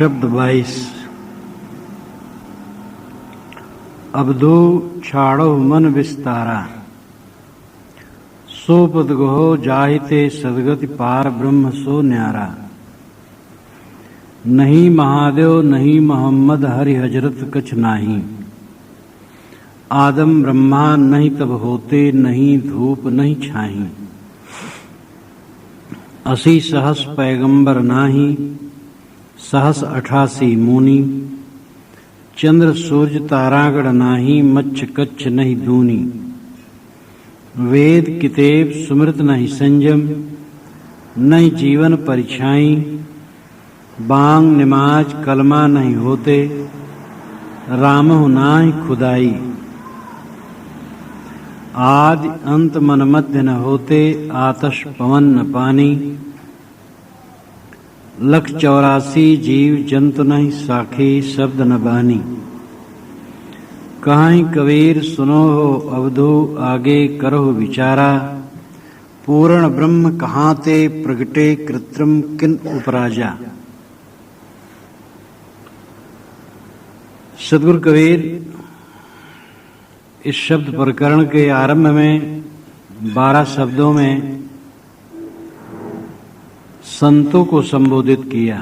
शब्द 22। अबधू छाड़ो मन विस्तारा, सो पद गहो जाहिते सदगति पार ब्रह्म सो न्यारा। नहीं महादेव नहीं मोहम्मद हरि हजरत कछ नाही, आदम ब्रह्मा नहीं तब होते नहीं धूप नहीं छाही। 80 सहस पैगंबर नाही, सहस 88 मुनि। चंद्र सूर्य तारागण नाही, मच्छ कच्छ नहीं दूनी। वेद कितेब सुमृत नहीं संजम, नहीं जीवन परिछाई। बांग निमाज कलमा नहीं होते, रामहु नाही खुदाई। आदि अंत मन मध्य न होते, आतश पवन न पानी। 184 जीव जंतु नहीं साखी, शब्द न बानी। कहीं कबीर सुनो हो अवधू, आगे करो विचारा। पूर्ण ब्रह्म कहाँ ते प्रगटे, कृत्रिम किन उपराजा। सद्गुरु कबीर इस शब्द प्रकरण के आरंभ में 12 शब्दों में संतों को संबोधित किया।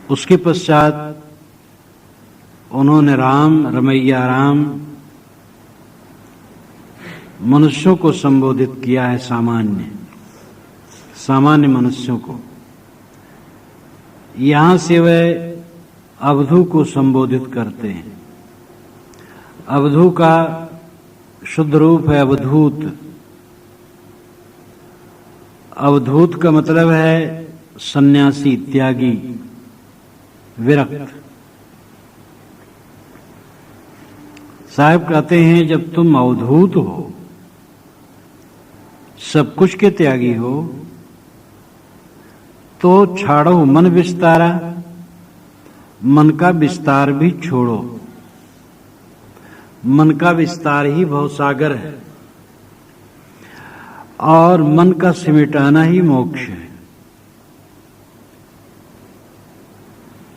उसके पश्चात उन्होंने राम रमैया राम मनुष्यों को संबोधित किया है। सामान्य मनुष्यों को। यहां से वह अवधू को संबोधित करते हैं। अवधू का शुद्ध रूप है अवधूत। अवधूत का मतलब है सन्यासी, त्यागी, विरक्त। साहब कहते हैं जब तुम अवधूत हो, सब कुछ के त्यागी हो, तो छाड़ो मन विस्तारा, मन का विस्तार भी छोड़ो। मन का विस्तार ही भवसागर है और मन का सिमटाना ही मोक्ष है।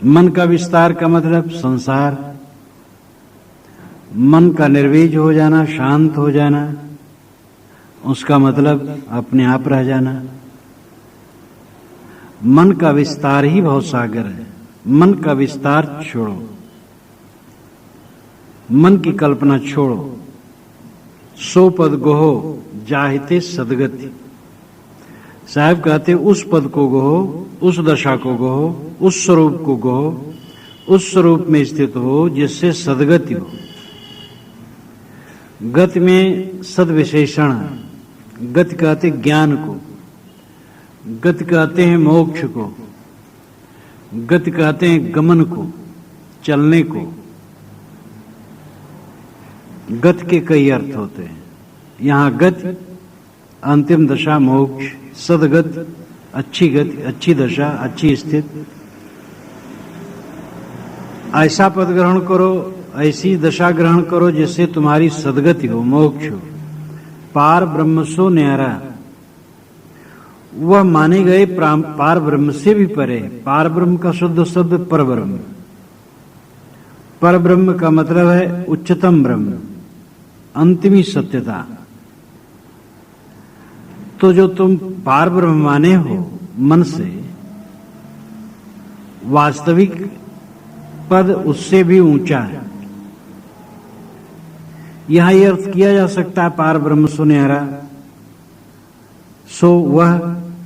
मन का विस्तार का मतलब संसार। मन का निर्वीज हो जाना, शांत हो जाना, उसका मतलब अपने आप रह जाना। मन का विस्तार ही भवसागर है। मन का विस्तार छोड़ो, मन की कल्पना छोड़ो। सो पद गोहो जाहिते सदगति। साहब कहते उस पद को गोहो, उस दशा को गोहो, उस स्वरूप को गोहो, उस स्वरूप में स्थित हो जिससे सदगति हो। गति में सद विशेषण है। गति कहते ज्ञान को, गति कहते हैं मोक्ष को, गति कहते हैं गमन को, चलने को। गति के कई अर्थ होते हैं। यहाँ गति अंतिम दशा मोक्ष, सदगति अच्छी गति, अच्छी दशा, अच्छी स्थिति। ऐसा पद ग्रहण करो, ऐसी दशा ग्रहण करो जिससे तुम्हारी सदगति हो, मोक्ष हो। पार ब्रह्म सो न्यारा, वह माने गए पार ब्रह्म से भी परे। पार ब्रह्म का शुद्ध शब्द पर ब्रह्म। पर ब्रह्म का मतलब है उच्चतम ब्रह्म, अंतिमी सत्यता। तो जो तुम पार ब्रह्म माने हो मन से, वास्तविक पद उससे भी ऊंचा है। यहां यह अर्थ किया जा सकता है पार ब्रह्म सो न्यारा, सो वह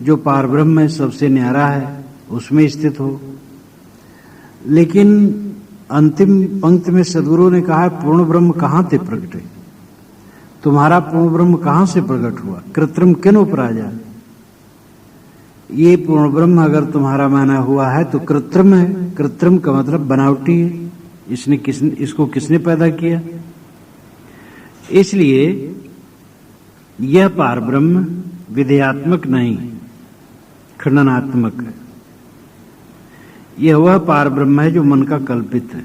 जो पार ब्रह्म है सबसे न्यारा है, उसमें स्थित हो। लेकिन अंतिम पंक्ति में सद्गुरु ने कहा पूर्ण ब्रह्म कहां ते प्रगटे। तुम्हारा पूर्ण ब्रह्म कहां से प्रकट हुआ, कृत्रिम किन उपराजा। ये पूर्ण ब्रह्म अगर तुम्हारा माना हुआ है तो कृत्रिम है। कृत्रिम का मतलब बनावटी है। इसको किसने पैदा किया। इसलिए यह पार ब्रह्म विधेयात्मक नहीं, खंडनात्मक है। यह वह पार ब्रह्म है जो मन का कल्पित है।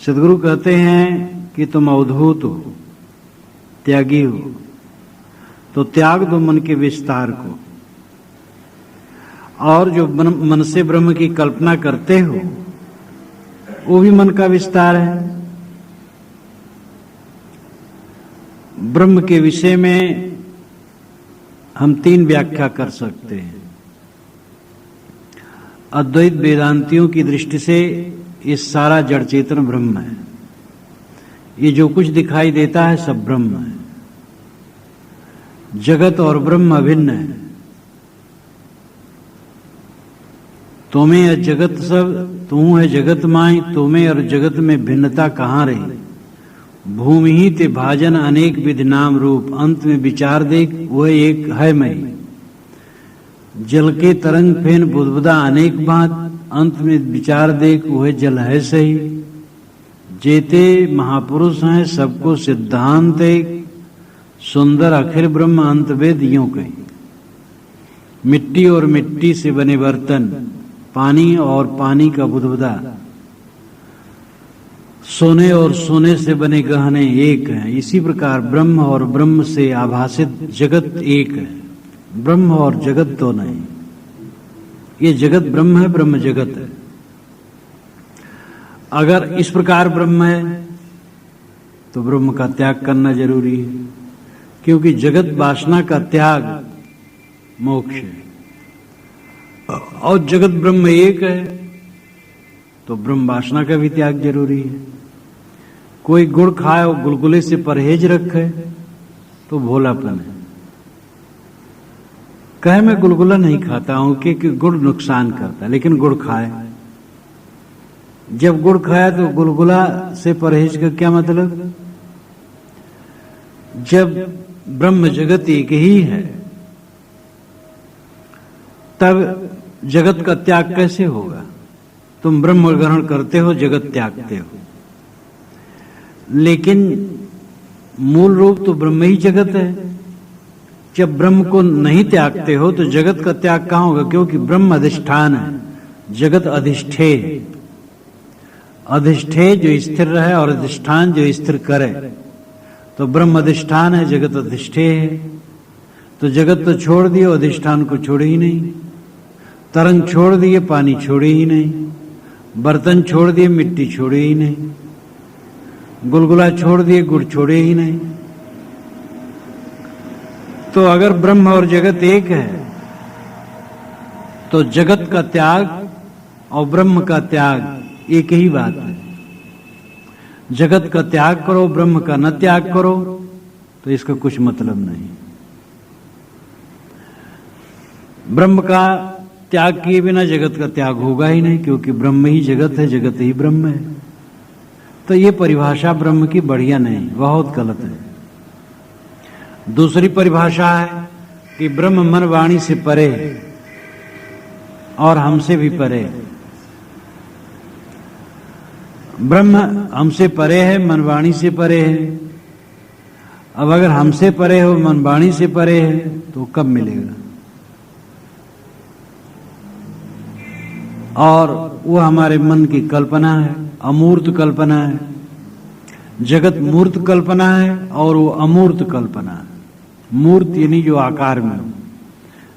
सद्गुरु कहते हैं कि तुम अवधूत हो, त्यागी हो, तो त्याग दो मन के विस्तार को। और जो मन से ब्रह्म की कल्पना करते हो वो भी मन का विस्तार है। ब्रह्म के विषय में हम 3 व्याख्या कर सकते हैं। अद्वैत वेदांतियों की दृष्टि से ये सारा जड़ चेतन ब्रह्म है। ये जो कुछ दिखाई देता है सब ब्रह्म है। जगत और ब्रह्म अभिन्न है। तुम्हें और जगत सब, तू है जगत माई, तुम्हें और जगत में भिन्नता कहाँ रही। भूमि ही ते भाजन अनेक विध नाम रूप, अंत में विचार देख वह एक है मैं। जल के तरंग फेन बुदबुदा अनेक बात, अंत में विचार देख वह जल है सही। जेते महापुरुष हैं सबको सिद्धांत एक, सुंदर अखिल ब्रह्म अंत वेद यूं कही। मिट्टी और मिट्टी से बने बर्तन, पानी और पानी का बुदबुदा, सोने और सोने से बने गहने एक हैं। इसी प्रकार ब्रह्म और ब्रह्म से आभासित जगत एक है। ब्रह्म और जगत तो नहीं। ये जगत ब्रह्म है, ब्रह्म जगत है। अगर इस प्रकार ब्रह्म है तो ब्रह्म का त्याग करना जरूरी है, क्योंकि जगत वासना का त्याग मोक्ष है। और जगत ब्रह्म एक है तो ब्रह्म वासना का भी त्याग जरूरी है। कोई गुड़ खाए और गुलगुले से परहेज रखे तो भोलापन है। कहे मैं गुलगुला नहीं खाता हूं क्योंकि गुड़ नुकसान करता है, लेकिन गुड़ खाए। जब गुड़ खाया तो गुलगुला से परहेज का क्या मतलब। जब ब्रह्म जगत एक ही है तब जगत का त्याग कैसे होगा। तुम ब्रह्म ग्रहण करते हो, जगत त्यागते हो, लेकिन मूल रूप तो ब्रह्म ही जगत है। जब ब्रह्म को नहीं त्यागते हो तो जगत का त्याग कहां होगा, क्योंकि ब्रह्म अधिष्ठान है, जगत अधिष्ठेय है। अधिष्ठेय जो स्थिर रहे और अधिष्ठान जो स्थिर करे, तो ब्रह्म अधिष्ठान है, जगत अधिष्ठेय है। तो जगत तो छोड़ दिए, अधिष्ठान को छोड़े ही नहीं। तरंग छोड़ दिए, पानी छोड़े ही नहीं। बर्तन छोड़ दिए, मिट्टी छोड़े ही नहीं। गुलगुला छोड़ दिए, गुड़ छोड़े ही नहीं। तो अगर ब्रह्म और जगत एक है तो जगत का त्याग और ब्रह्म का त्याग एक ही बात है। जगत का त्याग करो, ब्रह्म का न त्याग करो तो इसका कुछ मतलब नहीं। ब्रह्म का त्याग किए बिना जगत का त्याग होगा ही नहीं, क्योंकि ब्रह्म ही जगत है, जगत ही ब्रह्म है। तो ये परिभाषा ब्रह्म की बढ़िया नहीं, बहुत गलत है। दूसरी परिभाषा है कि ब्रह्म मन वाणी से परे और हमसे भी परे। ब्रह्म हमसे परे है, मन वाणी से परे है। अब अगर हमसे परे हो, मन वाणी से परे है, तो कब मिलेगा। और वो हमारे मन की कल्पना है, अमूर्त कल्पना है। जगत मूर्त कल्पना है और वो अमूर्त कल्पना है। मूर्त यानी जो आकार में हो।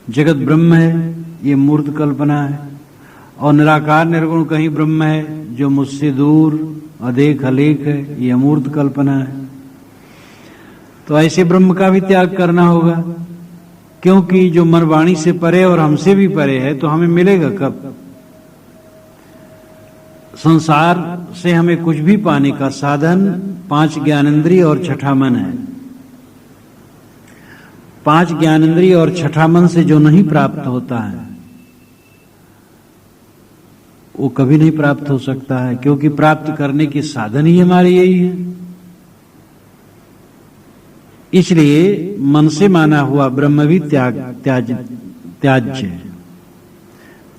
जगत ब्रह्म है, ये मूर्त कल्पना है। और निराकार निर्गुण कहीं ब्रह्म है जो मुझसे दूर अदेख अलेख है, ये अमूर्त कल्पना है। तो ऐसे ब्रह्म का भी त्याग करना होगा, क्योंकि जो मन वाणी से परे और हमसे भी परे है तो हमें मिलेगा कब। संसार से हमें कुछ भी पाने का साधन 5 ज्ञानेंद्रिय और छठा मन है। 5 ज्ञानेंद्रिय और छठा मन से जो नहीं प्राप्त होता है वो कभी नहीं प्राप्त हो सकता है, क्योंकि प्राप्त करने की साधन ही हमारे यही है। इसलिए मन से माना हुआ ब्रह्म भी त्याज्य है।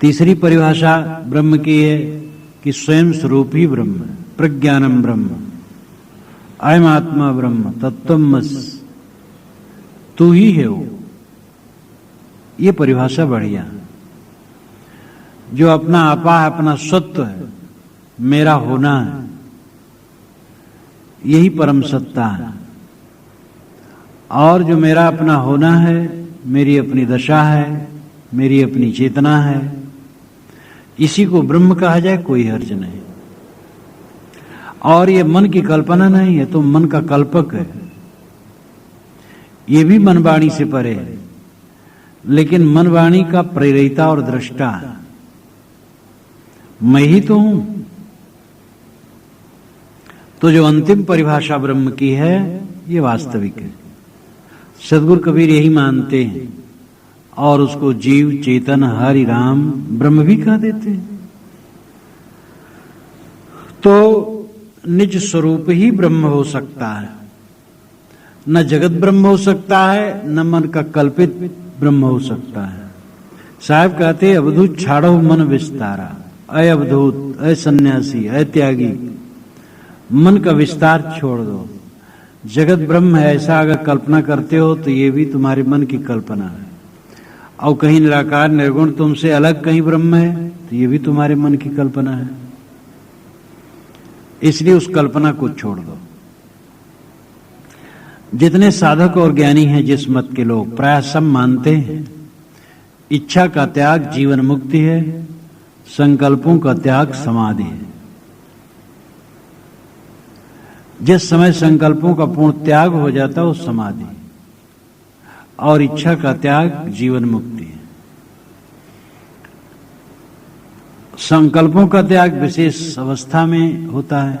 तीसरी परिभाषा ब्रह्म की है कि स्वयं स्वरूप ही ब्रह्म, प्रज्ञानम ब्रह्म, अयम आत्मा ब्रह्म, तत्वमस, तू ही है वो। ये परिभाषा बढ़िया। जो अपना आपा है, अपना सत्व है, मेरा होना है, यही परम सत्ता है। और जो मेरा अपना होना है, मेरी अपनी दशा है, मेरी अपनी चेतना है, इसी को ब्रह्म कहा जाए, कोई हर्ज नहीं। और ये मन की कल्पना नहीं है, तो मन का कल्पक है, ये भी मन वाणी से परे है, लेकिन मन वाणी का प्रेरिता और दृष्टा है। मैं ही तो हूं। तो जो अंतिम परिभाषा ब्रह्म की है, ये वास्तविक है। सद्गुरु कबीर यही मानते हैं और उसको जीव, चेतन, हरि, राम, ब्रह्म भी कह देते हैं। तो निज स्वरूप ही ब्रह्म हो सकता है, न जगत ब्रह्म हो सकता है, न मन का कल्पित ब्रह्म हो सकता है। साहब कहते अवधूत छाड़ो मन विस्तारा, अय अवधूत, अय सन्यासी, अय त्यागी, मन का विस्तार छोड़ दो। जगत ब्रह्म है ऐसा अगर कल्पना करते हो तो ये भी तुम्हारे मन की कल्पना है। और कहीं निराकार निर्गुण तुमसे अलग कहीं ब्रह्म है तो ये भी तुम्हारे मन की कल्पना है। इसलिए उस कल्पना को छोड़ दो। जितने साधक और ज्ञानी हैं जिस मत के लोग, प्राय सब मानते हैं इच्छा का त्याग जीवन मुक्ति है, संकल्पों का त्याग समाधि है। जिस समय संकल्पों का पूर्ण त्याग हो जाता है वो समाधि, और इच्छा का त्याग जीवन मुक्ति है। संकल्पों का त्याग विशेष अवस्था में होता है,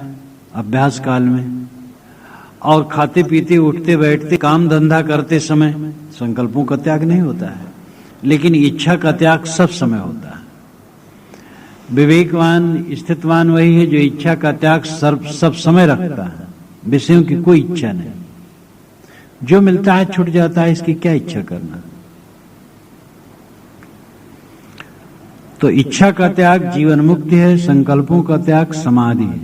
अभ्यास काल में, और खाते पीते उठते बैठते काम धंधा करते समय संकल्पों का त्याग नहीं होता है, लेकिन इच्छा का त्याग सब समय होता है। विवेकवान स्थितवान वही है जो इच्छा का त्याग सब समय रखता है, विषयों की कोई इच्छा नहीं। जो मिलता है छूट जाता है, इसकी क्या इच्छा करना। तो इच्छा का त्याग जीवन मुक्ति है, संकल्पों का त्याग समाधि है,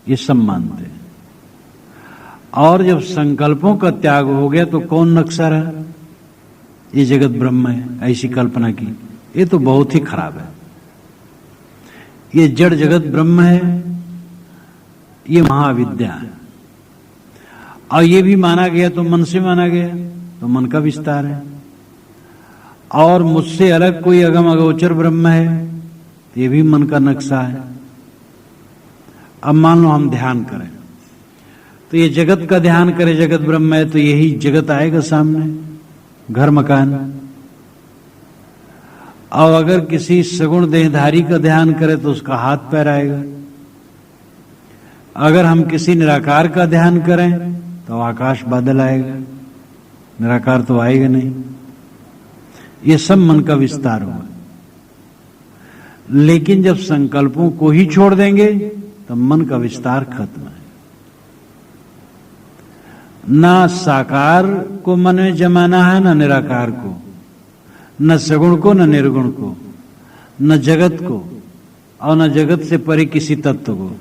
ये सब मानते हैं। और जब संकल्पों का त्याग हो गया तो कौन नक्शा रहा, ये जगत ब्रह्म है ऐसी कल्पना की, ये तो बहुत ही खराब है। ये जड़ जगत ब्रह्म है, ये महाविद्या है। और ये भी माना गया तो मन से माना गया, तो मन का विस्तार है। और मुझसे अलग कोई अगम अगोचर ब्रह्म है, तो ये भी मन का नक्शा है। अब मान लो हम ध्यान करें, तो ये जगत का ध्यान करें, जगत ब्रह्म है, तो यही जगत आएगा सामने, घर मकान। और अगर किसी सगुण देहधारी का ध्यान करें तो उसका हाथ पैर आएगा। अगर हम किसी निराकार का ध्यान करें तो आकाश बादल आएगा, निराकार तो आएगा नहीं। ये सब मन का विस्तार होगा। लेकिन जब संकल्पों को ही छोड़ देंगे तो मन का विस्तार खत्म है। ना साकार को मन में जमाना है, ना निराकार को, न सगुण को, न निर्गुण को, न जगत को, और न जगत से परे किसी तत्व को।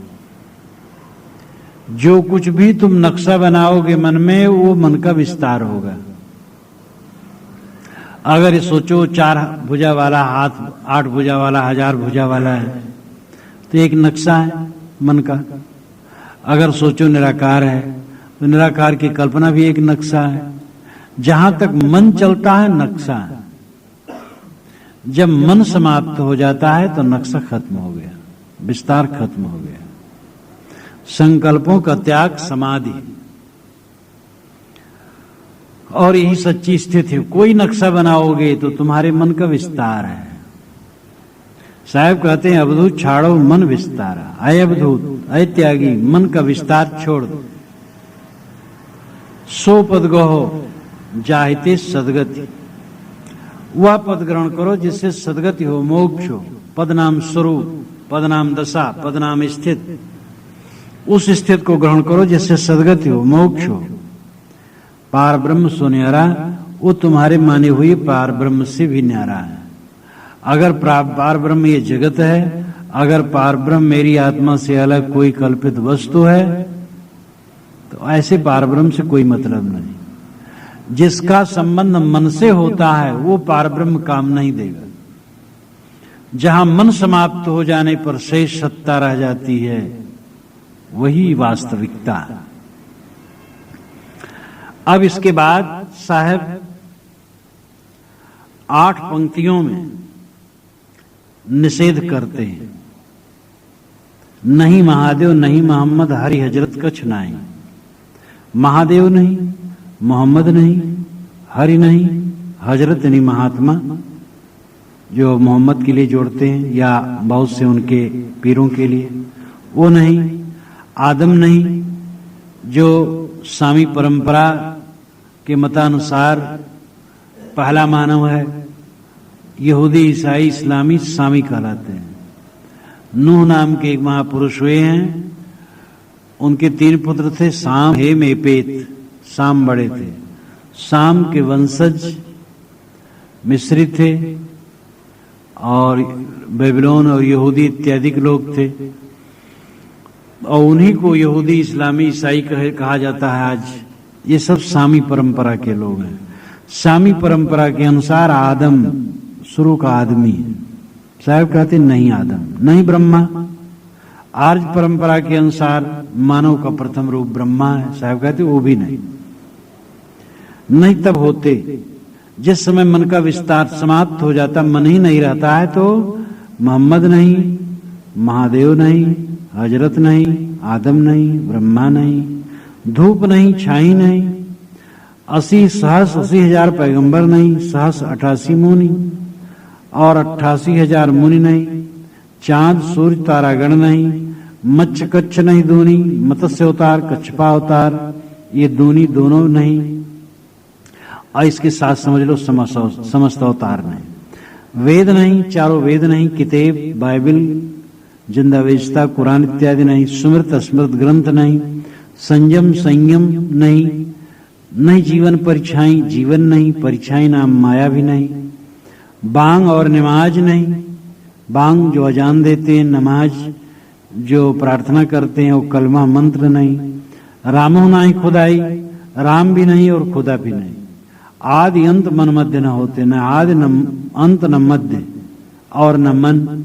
जो कुछ भी तुम नक्शा बनाओगे मन में, वो मन का विस्तार होगा। अगर ये सोचो 4 भुजा वाला हाथ, 8 भुजा वाला, 1000 भुजा वाला है, तो एक नक्शा है मन का। अगर सोचो निराकार है, तो निराकार की कल्पना भी एक नक्शा है। जहां तक मन चलता है नक्शा है। जब मन समाप्त हो जाता है तो नक्शा खत्म हो गया, विस्तार खत्म हो गया। संकल्पों का त्याग समाधि, और यही सच्ची स्थिति है। कोई नक्शा बनाओगे तो तुम्हारे मन का विस्तार है। साहब कहते हैं अवधूत छाड़ो मन विस्तारा, अय अवधूत, अय त्यागी, मन का विस्तार छोड़ दो। सो पद गहो जाहिते सदगति, वह पद ग्रहण करो जिससे सदगति हो, मोक्ष हो। पद नाम स्वरूप, पद नाम दशा, पद नाम स्थित, उस स्थित को ग्रहण करो जिससे सदगति हो, मोक्ष हो। पार ब्रह्म सो न्यारा, वो तुम्हारे माने हुए पार ब्रह्म से भी न्यारा है। अगर पार ब्रह्म ये जगत है, अगर पार ब्रह्म मेरी आत्मा से अलग कोई कल्पित वस्तु है, तो ऐसे पार ब्रह्म से कोई मतलब नहीं। जिसका संबंध मन से होता है वो पार ब्रह्म काम नहीं देगा। जहां मन समाप्त हो जाने पर शेष सत्ता रह जाती है, वही वास्तविकता है। अब इसके बाद साहब 8 पंक्तियों में निषेध करते हैं। नहीं महादेव नहीं मोहम्मद हरि हजरत कछ नाई। महादेव नहीं, मोहम्मद नहीं, हरि नहीं, हजरत नहीं महात्मा जो मोहम्मद के लिए जोड़ते हैं या बहुत से उनके पीरों के लिए, वो नहीं। आदम नहीं जो सामी परंपरा के मतानुसार पहला मानव है। यहूदी ईसाई इस्लामी सामी कहलाते हैं। नूह नाम के एक महापुरुष हुए हैं, उनके 3 पुत्र थे, साम हेम एपेत। साम बड़े थे। साम के वंशज मिस्री थे और बेबीलोन और यहूदी इत्यादि के लोग थे, और उन्हीं को यहूदी इस्लामी ईसाई कहा जाता है आज। ये सब सामी परंपरा के लोग हैं। सामी परंपरा के अनुसार आदम शुरू का आदमी है। साहब कहते नहीं आदम, नहीं ब्रह्मा। आर्य परंपरा के अनुसार मानव का प्रथम रूप ब्रह्मा है। साहब कहते वो भी नहीं। नहीं तब होते जिस समय मन का विस्तार समाप्त हो जाता, मन ही नहीं रहता है, तो मोहम्मद नहीं, महादेव नहीं, हजरत नहीं, आदम नहीं, ब्रह्मा नहीं, धूप नहीं, छाई नहीं, 80,000 पैगंबर नहीं, 88 मुनि और 88,000 मुनि नहीं, चांद सूर्य तारागण नहीं, मच्छ कच्छ नहीं दूनी, मत्स्य अवतार कच्छपा अवतार ये दूनी दोनों नहीं, और इसके साथ समझ लो समस्त अवतार नहीं। वेद नहीं, चारों वेद नहीं, किताब बाइबल जिंदावेशता कुरान इत्यादि नहीं, स्मृत स्मृत ग्रंथ नहीं, संयम संयम नहीं, नहीं जीवन परीक्षाएं, जीवन नहीं, परीक्षाएं नाम माया भी नहीं, बांग और नमाज नहीं, बांग जो अजान देते हैं, नमाज जो प्रार्थना करते हैं वो कलमा मंत्र नहीं, रामो नहीं खुदाई, राम भी नहीं और खुदा भी नहीं, आदि अंत मन मध्य न होते, न आदि न अंत न मध्य और न मन,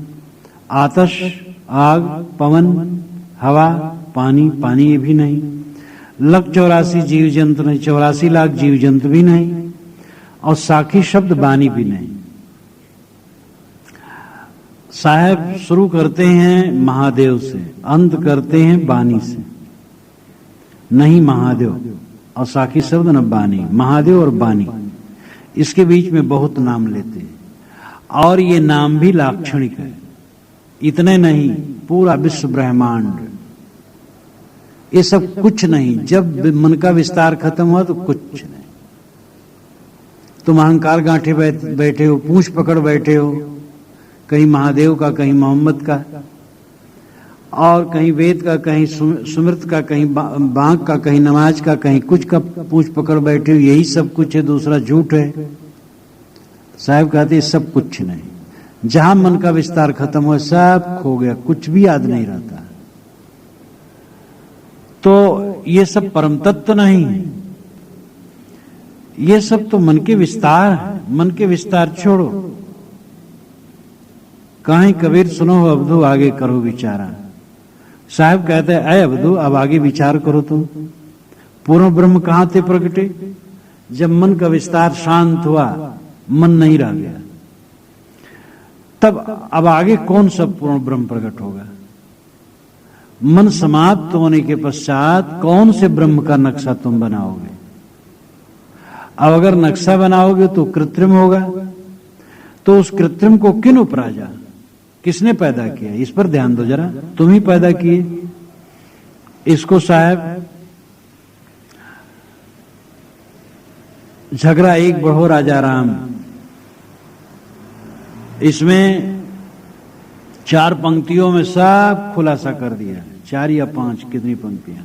आतश आग पवन हवा पानी, पानी ये भी नहीं, 184 जीव जंतु नहीं, 84 लाख जीव जंतु भी नहीं, और साखी शब्द बानी भी नहीं। साहब शुरू करते हैं महादेव से, अंत करते हैं बानी से। नहीं महादेव और साखी शब्द न बानी, महादेव और बानी, इसके बीच में बहुत नाम लेते हैं, और ये नाम भी लाक्षणिक है। इतने नहीं, पूरा विश्व ब्रह्मांड ये सब कुछ नहीं। जब मन का विस्तार खत्म हुआ तो कुछ नहीं। तुम अहंकार गांठे बैठे हो, पूंछ पकड़ बैठे हो, कहीं महादेव का, कहीं मोहम्मद का, और कहीं वेद का, कहीं सुमृत का, कहीं बांक का, कहीं नमाज का, कहीं कुछ का पूंछ पकड़ बैठे हो। यही सब कुछ है, दूसरा झूठ है। साहब कहते सब कुछ नहीं। जहां मन का विस्तार खत्म हुआ सब खो गया, कुछ भी याद नहीं रहता। तो ये सब परम तत्व नहीं है, ये सब तो मन के विस्तार है। मन के विस्तार छोड़ो। कहीं कबीर सुनो अब्दू आगे करो विचारा। साहब कहते हैं अय अब्दू अब आगे विचार करो तुम। पूर्ण ब्रह्म कहां थे प्रगटे? जब मन का विस्तार शांत हुआ, मन नहीं रह गया, तब अब आगे कौन सा पूर्ण ब्रह्म प्रकट होगा? मन समाप्त होने के पश्चात कौन से ब्रह्म का नक्शा तुम बनाओगे? अब अगर नक्शा बनाओगे तो कृत्रिम होगा, तो उस कृत्रिम को किन उपराजा, किसने पैदा किया? इस पर ध्यान दो जरा। तुम ही पैदा किए इसको। साहब झगड़ा एक बढ़ो राजा राम, इसमें 4 पंक्तियों में सब खुलासा कर दिया। 4 या 5 कितनी पंक्तियां?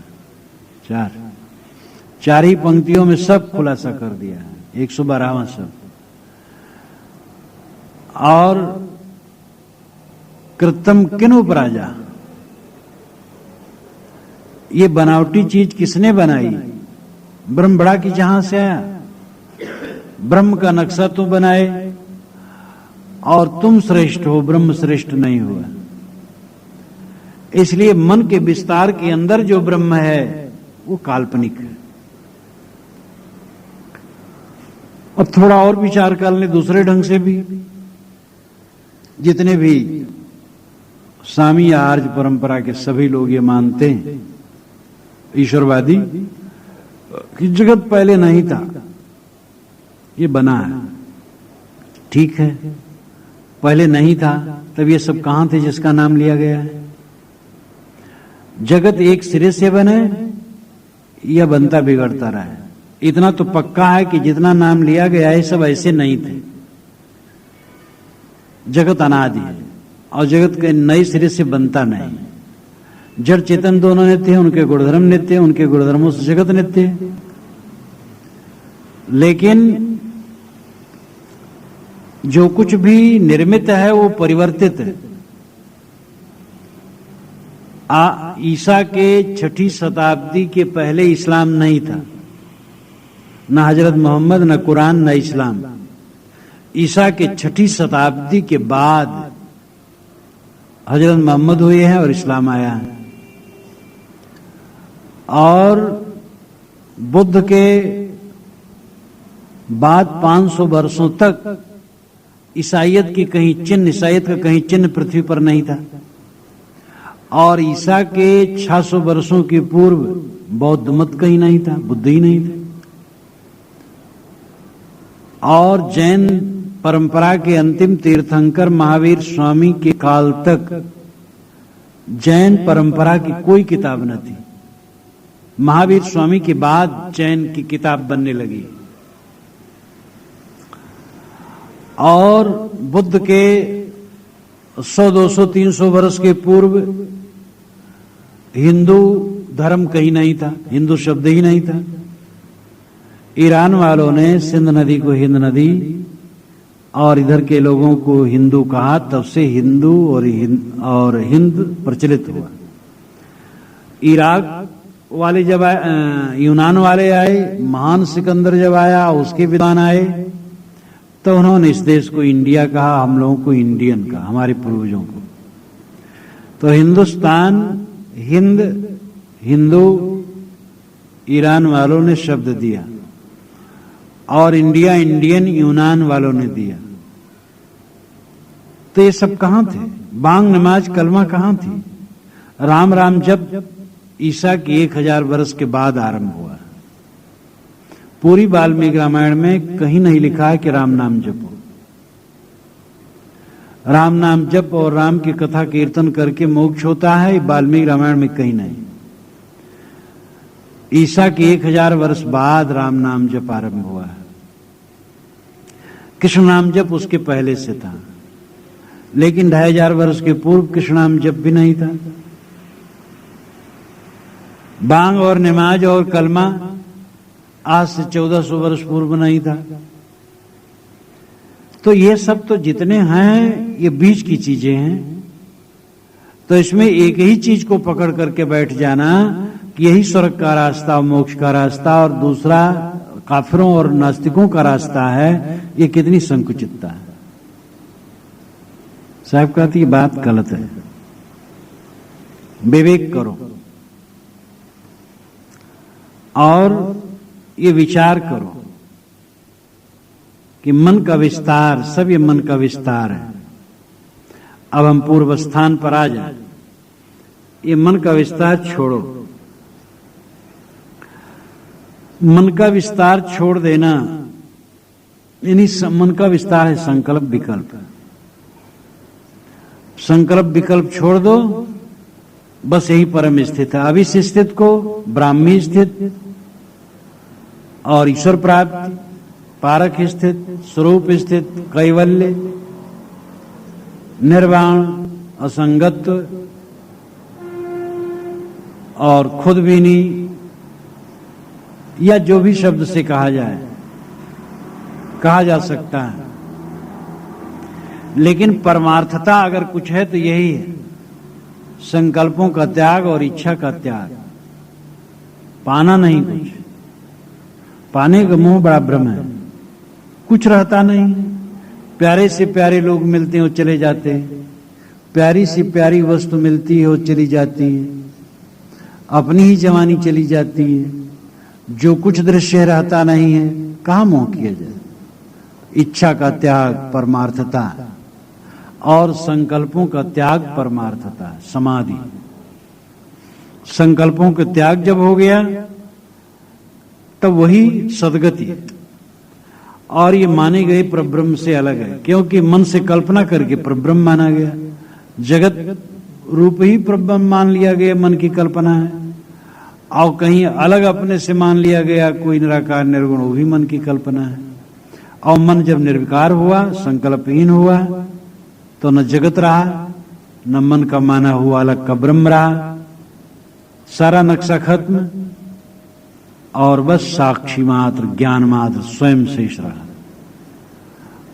4 ही पंक्तियों में सब खुलासा कर दिया है। 112वां सब। और कृत्रिम किन उपराजा, ये बनावटी चीज किसने बनाई? ब्रह्म बड़ा की जहां से आया। ब्रह्म का नक्शा तो बनाए, और तुम श्रेष्ठ हो, ब्रह्म श्रेष्ठ नहीं हुआ। इसलिए मन के विस्तार के अंदर जो ब्रह्म है वो काल्पनिक है। अब थोड़ा और विचार कर लें दूसरे ढंग से भी। जितने भी स्वामी या आर्य परंपरा के सभी लोग ये मानते हैं, ईश्वरवादी, कि जगत पहले नहीं था, ये बना है। ठीक है, पहले नहीं था, तब ये सब कहां थे जिसका नाम लिया गया है? जगत एक सिरे से बने या बनता बिगड़ता रहा है? इतना तो पक्का है कि जितना नाम लिया गया है सब ऐसे नहीं थे। जगत अनादि है और जगत के नए सिरे से बनता नहीं। जड़ चेतन दोनों नित्य हैं, उनके गुणधर्म नित्य हैं, उनके गुणधर्मों से जगत नित्य है। लेकिन जो कुछ भी निर्मित है वो परिवर्तित है। ईसा के 6ठी शताब्दी के पहले इस्लाम नहीं था, न हजरत मोहम्मद, न कुरान, न इस्लाम। ईसा के 6ठी शताब्दी के बाद हजरत मोहम्मद हुए हैं और इस्लाम आया है। और बुद्ध के बाद 500 वर्षों तक ईसाइयत की कहीं चिन्ह, ईसाइयत का कहीं चिन्ह पृथ्वी पर नहीं था। और ईसा के 600 वर्षों के पूर्व बौद्ध मत कहीं नहीं था, बुद्ध ही नहीं थे। और जैन परंपरा के अंतिम तीर्थंकर महावीर स्वामी के काल तक जैन परंपरा की कोई किताब न थी। महावीर स्वामी के बाद जैन की किताब बनने लगी। और बुद्ध के 100, 200, 300 वर्ष के पूर्व हिंदू धर्म कहीं नहीं था, हिंदू शब्द ही नहीं था। ईरान वालों ने सिंध नदी को हिंद नदी और इधर के लोगों को हिंदू कहा, तब से हिंदू और हिंद प्रचलित हुआ। इराक वाले जब यूनान वाले आए, महान सिकंदर जब आया, उसके विद्वान आए, तो उन्होंने इस देश को इंडिया कहा, हम लोगों को इंडियन कहा, हमारे पूर्वजों को। तो हिंदुस्तान, हिंद, हिंदू ईरान वालों ने शब्द दिया और इंडिया इंडियन यूनान वालों ने दिया। तो ये सब कहां थे? बांग नमाज कलमा कहां थी? राम राम जब ईसा की 1000 वर्ष के बाद आरंभ हुआ। पूरी वाल्मीकि रामायण में कहीं नहीं लिखा है कि राम नाम जपो। राम नाम जप और राम की कथा कीर्तन करके मोक्ष होता है, वाल्मीकि रामायण में कहीं नहीं। ईसा के 1000 वर्ष बाद राम नाम जप आरंभ हुआ है। कृष्ण नाम जप उसके पहले से था, लेकिन 2500 वर्ष के पूर्व कृष्ण नाम जप भी नहीं था। बांग और नमाज और कलमा आज से 1400 वर्ष पूर्व नहीं था। तो ये सब तो जितने हैं ये बीच की चीजें हैं। तो इसमें एक ही चीज को पकड़ करके बैठ जाना कि यही स्वर्ग का रास्ता और मोक्ष का रास्ता और दूसरा काफिरों और नास्तिकों का रास्ता है, ये कितनी संकुचितता है। साहब कहती ये बात गलत है, विवेक करो और ये विचार करो कि मन का विस्तार, सब ये मन का विस्तार है। अब हम पूर्व स्थान पर आ जाए। ये मन का विस्तार छोड़ो, मन का विस्तार छोड़ देना, यानी मन का विस्तार है संकल्प विकल्प। संकल्प विकल्प छोड़ दो, बस यही परम स्थित है। अभी से स्थित को ब्राह्मी स्थित और ईश्वर प्राप्ति, पारक स्थित, स्वरूप स्थित, कैवल्य, निर्वाण, असंगत्व और खुद भी नहीं, या जो भी शब्द से कहा जाए, कहा जा सकता है। लेकिन परमार्थता अगर कुछ है तो यही है, संकल्पों का त्याग और इच्छा का त्याग। पाना नहीं कुछ, पाने का मोह बड़ा भ्रम है, कुछ रहता नहीं। प्यारे से प्यारे लोग मिलते हैं और चले जाते हैं, प्यारी से प्यारी वस्तु मिलती है और चली जाती है, अपनी ही जवानी चली जाती है, जो कुछ दृश्य रहता नहीं है, कहां मोह किया जाए। इच्छा का त्याग परमार्थता और संकल्पों का त्याग परमार्थता समाधि। संकल्पों का त्याग जब हो गया तब वही सद्गति है। और ये माने गए परब्रह्म से अलग है, क्योंकि मन से कल्पना करके परब्रह्म माना गया। जगत रूप ही परब्रह्म मान लिया गया, मन की कल्पना है। और कहीं अलग अपने से मान लिया गया कोई निराकार निर्गुण, वो भी मन की कल्पना है। और मन जब निर्विकार हुआ, संकल्पहीन हुआ, तो न जगत रहा, न मन का माना हुआ अलग का ब्रह्म रहा। सारा नक्शा खत्म और बस साक्षी मात्र, ज्ञान मात्र स्वयं शेष रहा।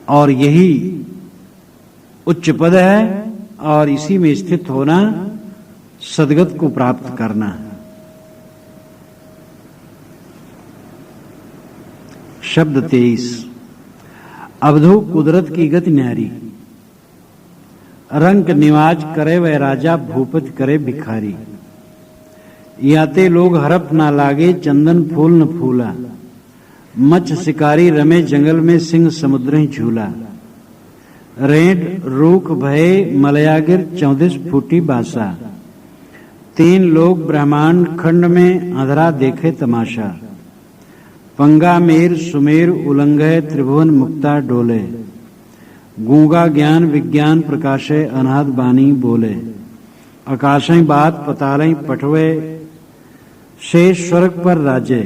और यही उच्च पद है और इसी में स्थित होना सद्गत को प्राप्त करना है। शब्द 23। अवधू कुदरत की गति न्यारी, रंक निवाज करे वह राजा, भूपति करे भिखारी। याते लोग हरप ना लागे, चंदन फूल न फूला। मच्छ शिकारी रमे जंगल में, सिंह समुद्र ही झूला। रेंट रूख भये मलयागिर, 14 फूटी बासा। 3 लोग ब्रह्मांड खंड में, अंधरा देखे तमाशा। पंगा मेर सुमेर उलंघे, त्रिभुवन मुक्ता डोले। गूंगा ज्ञान विज्ञान प्रकाशे, अनाहत बानी बोले। आकाशें बात पतालें पठवे, शेष स्वर्ग पर राजे।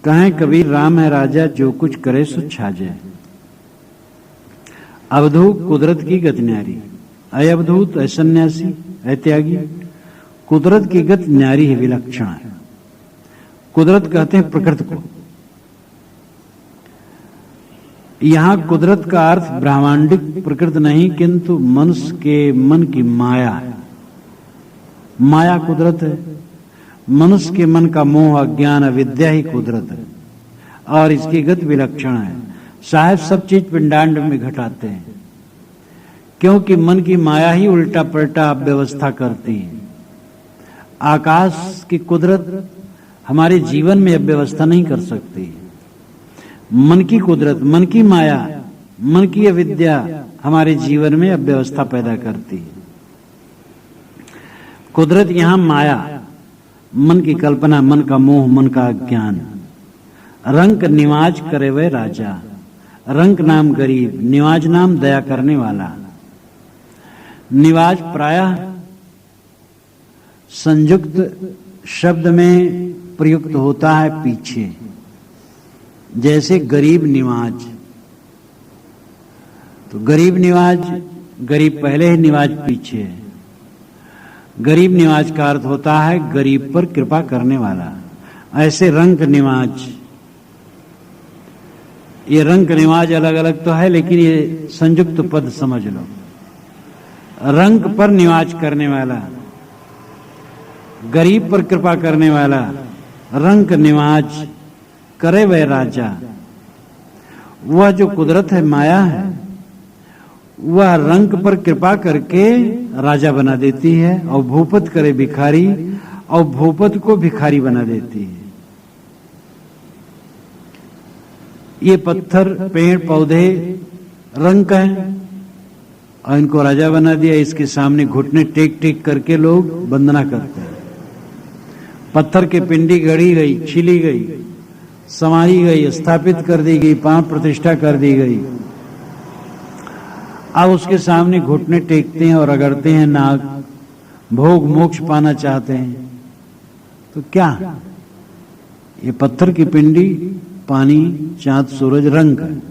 कहें कबीर राम है राजा, जो कुछ करे सो छाजे। अवधूत कुदरत की गति न्यारी। अय अवधूत, अय सन्यासी, अय त्यागी, कुदरत की गति न्यारी है, विलक्षण है। कुदरत कहते हैं प्रकृति को। यहां कुदरत का अर्थ ब्रह्मांडिक प्रकृति नहीं, किंतु मनुष्य के मन की माया है। माया कुदरत है। मनुष्य के मन का मोह, अज्ञान, अविद्या ही कुदरत है और इसकी गति विलक्षण है। साहब सब चीज पिंडांड में घटाते हैं, क्योंकि मन की माया ही उल्टा पलटा व्यवस्था करती है। आकाश की कुदरत हमारे जीवन में अव्यवस्था नहीं कर सकती। मन की कुदरत, मन की माया, मन की अविद्या हमारे जीवन में अव्यवस्था पैदा करती है। कुदरत यहां माया, मन की कल्पना, मन का मोह, मन का अज्ञान। रंक निवाज करे वह राजा। रंक नाम गरीब, निवाज नाम दया करने वाला। निवाज प्रायः संयुक्त शब्द में प्रयुक्त होता है पीछे, जैसे गरीब निवाज। तो गरीब निवाज, गरीब पहले है, निवाज पीछे है। गरीब निवाज का अर्थ होता है गरीब पर कृपा करने वाला। ऐसे रंक निवाज, ये रंक निवाज अलग अलग तो है, लेकिन ये संयुक्त पद समझ लो। रंक पर निवाज करने वाला, गरीब पर कृपा करने वाला, रंक निवाज करे वह राजा। वह जो कुदरत है, माया है, वह रंक पर कृपा करके राजा बना देती है और भूपत करे भिखारी, और भूपत को भिखारी बना देती है। ये पत्थर, पेड़, पौधे रंक हैं और इनको राजा बना दिया। इसके सामने घुटने टेक टेक करके लोग वंदना करते हैं। पत्थर की पिंडी गढ़ी गई, छिली गई, संवारी गई, स्थापित कर दी गई, प्राण प्रतिष्ठा कर दी गई। अब उसके सामने घुटने टेकते हैं और रगड़ते हैं, नाग भोग मोक्ष पाना चाहते हैं। तो क्या ये पत्थर की पिंडी, पानी, चांद, सूरज रंग है,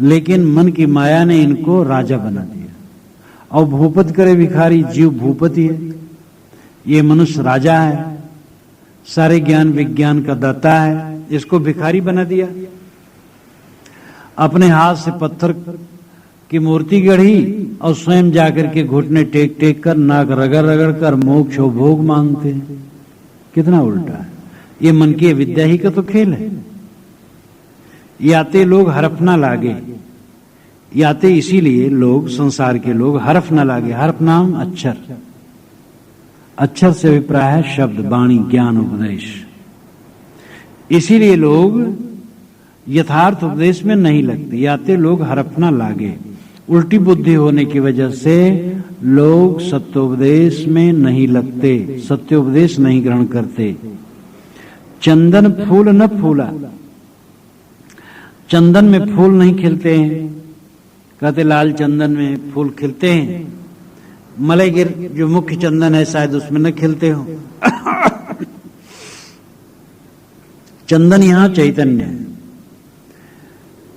लेकिन मन की माया ने इनको राजा बना दिया। और भूपत करे भिखारी, जीव भूपति है, ये मनुष्य राजा है, सारे ज्ञान विज्ञान का दाता है, इसको भिखारी बना दिया। अपने हाथ से पत्थर की मूर्ति गढ़ी और स्वयं जाकर के घुटने टेक टेक कर, नाक रगड़ रगड़ कर मोक्ष और भोग मांगते हैं। कितना उल्टा है। ये मन की विद्या ही का तो खेल है। याते लोग हरफ ना लागे, याते इसीलिए लोग, संसार के लोग हरफ ना लागे। हरफ नाम अक्षर, अक्षर से अभिप्राय है शब्द, वाणी, ज्ञान, उपदेश। इसीलिए लोग यथार्थ उपदेश में नहीं लगती, याते लोग हरफना लागे। उल्टी बुद्धि होने की वजह से लोग सत्योपदेश में नहीं लगते, सत्योपदेश नहीं ग्रहण करते। चंदन फूल न फूला, चंदन में फूल नहीं खिलते हैं, कहते लाल चंदन में फूल खिलते हैं। मलयगिर जो मुख्य चंदन है शायद उसमें न खिलते हो। चंदन यहां चैतन्य है,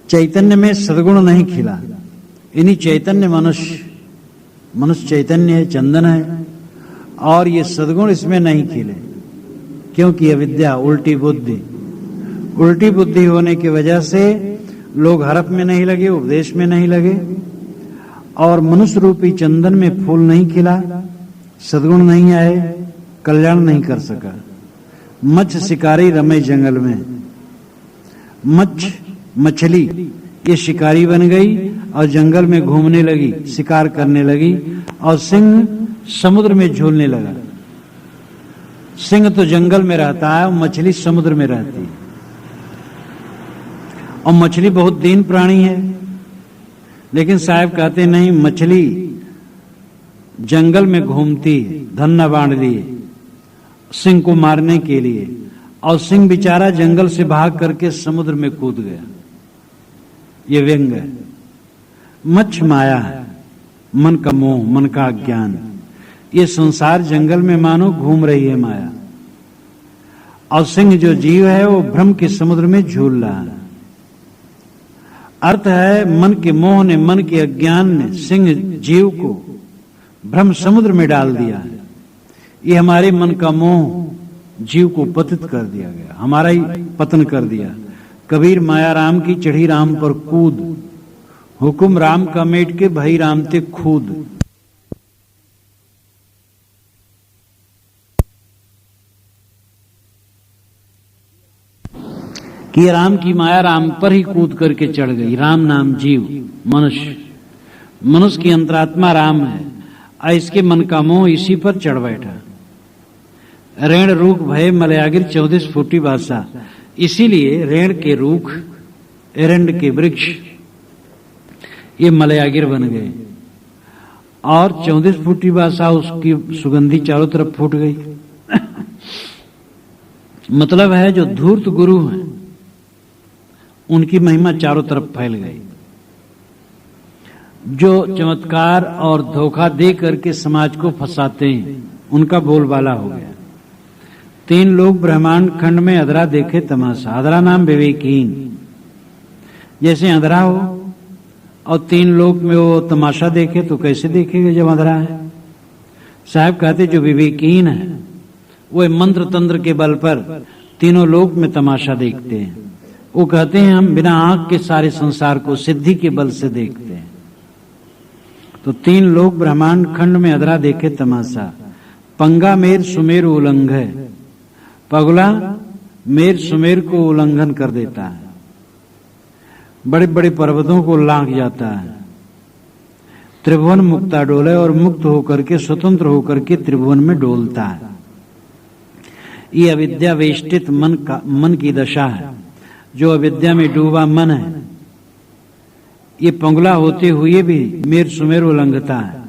चैतन्य में सद्गुण नहीं खिला। इन्हीं चैतन्य मनुष्य चैतन्य है, चंदन है, और ये सद्गुण इसमें नहीं खिले, क्योंकि अविद्या उल्टी बुद्धि होने की वजह से लोग हरफ में नहीं लगे, उपदेश में नहीं लगे, और मनुष्य रूपी चंदन में फूल नहीं खिला, सद्गुण नहीं आए, कल्याण नहीं कर सका। मच्छ शिकारी रमे जंगल में, मछली ये शिकारी बन गई और जंगल में घूमने लगी, शिकार करने लगी, और सिंह समुद्र में झूलने लगा। सिंह तो जंगल में रहता है और मछली समुद्र में रहती है, और मछली बहुत दीन प्राणी है। लेकिन साहब कहते नहीं, मछली जंगल में घूमती धन न बांध लिए सिंह को मारने के लिए, और सिंह बेचारा जंगल से भाग करके समुद्र में कूद गया। ये व्यंग है। मच्छ माया है, मन का मोह, मन का अज्ञान। ये संसार जंगल में मानो घूम रही है माया, और सिंह जो जीव है वो भ्रम के समुद्र में झूल रहा है। अर्थ है मन के मोह ने, मन के अज्ञान ने सिंह जीव को भ्रम समुद्र में डाल दिया है। ये हमारे मन का मोह जीव को पतित कर दिया गया, हमारा ही पतन कर दिया। कबीर माया राम की चढ़ी राम पर कूद, हुकुम राम का मेट के भई राम ते खूद। कि राम की माया राम पर ही कूद करके चढ़ गई। राम नाम जीव मनुष्य की अंतरात्मा राम है, और इसके मन का मोह इसी पर चढ़ बैठा। रेण रूख भय मलयागिर 14 फुटी बासा, इसीलिए रेण के रूख, एरंड के वृक्ष ये मलयागिर बन गए, और 14 फुटी बासा उसकी सुगंधी चारों तरफ फूट गई। मतलब है जो धूर्त गुरु हैं उनकी महिमा चारों तरफ फैल गई। जो चमत्कार और धोखा दे करके समाज को फंसाते हैं उनका बोलबाला हो गया। 3 लोग ब्रह्मांड खंड में अधरा देखे तमाशा। अधरा नाम विवेकहीन, जैसे अधरा हो और 3 लोग में वो तमाशा देखे तो कैसे देखेगा जब अधरा है। साहब कहते जो विवेकहीन है वो मंत्र तंत्र के बल पर तीनों लोक में तमाशा देखते हैं। वो कहते हैं हम बिना आंख के सारे संसार को सिद्धि के बल से देखते हैं। तो 3 लोग ब्रह्मांड खंड में अधरा देखे तमाशा। पंगा मेर सुमेर उल्लंघ है, पगला मेर सुमेर को उल्लंघन कर देता है, बड़े बड़े पर्वतों को लांघ जाता है। त्रिभुवन मुक्ता डोले और मुक्त होकर के स्वतंत्र होकर के त्रिभुवन में डोलता है। ये अविद्या वेष्टित मन की दशा है। जो अविद्या में डूबा मन है ये पंगुला होते हुए भी मेर सुमेर उल्लंघता है।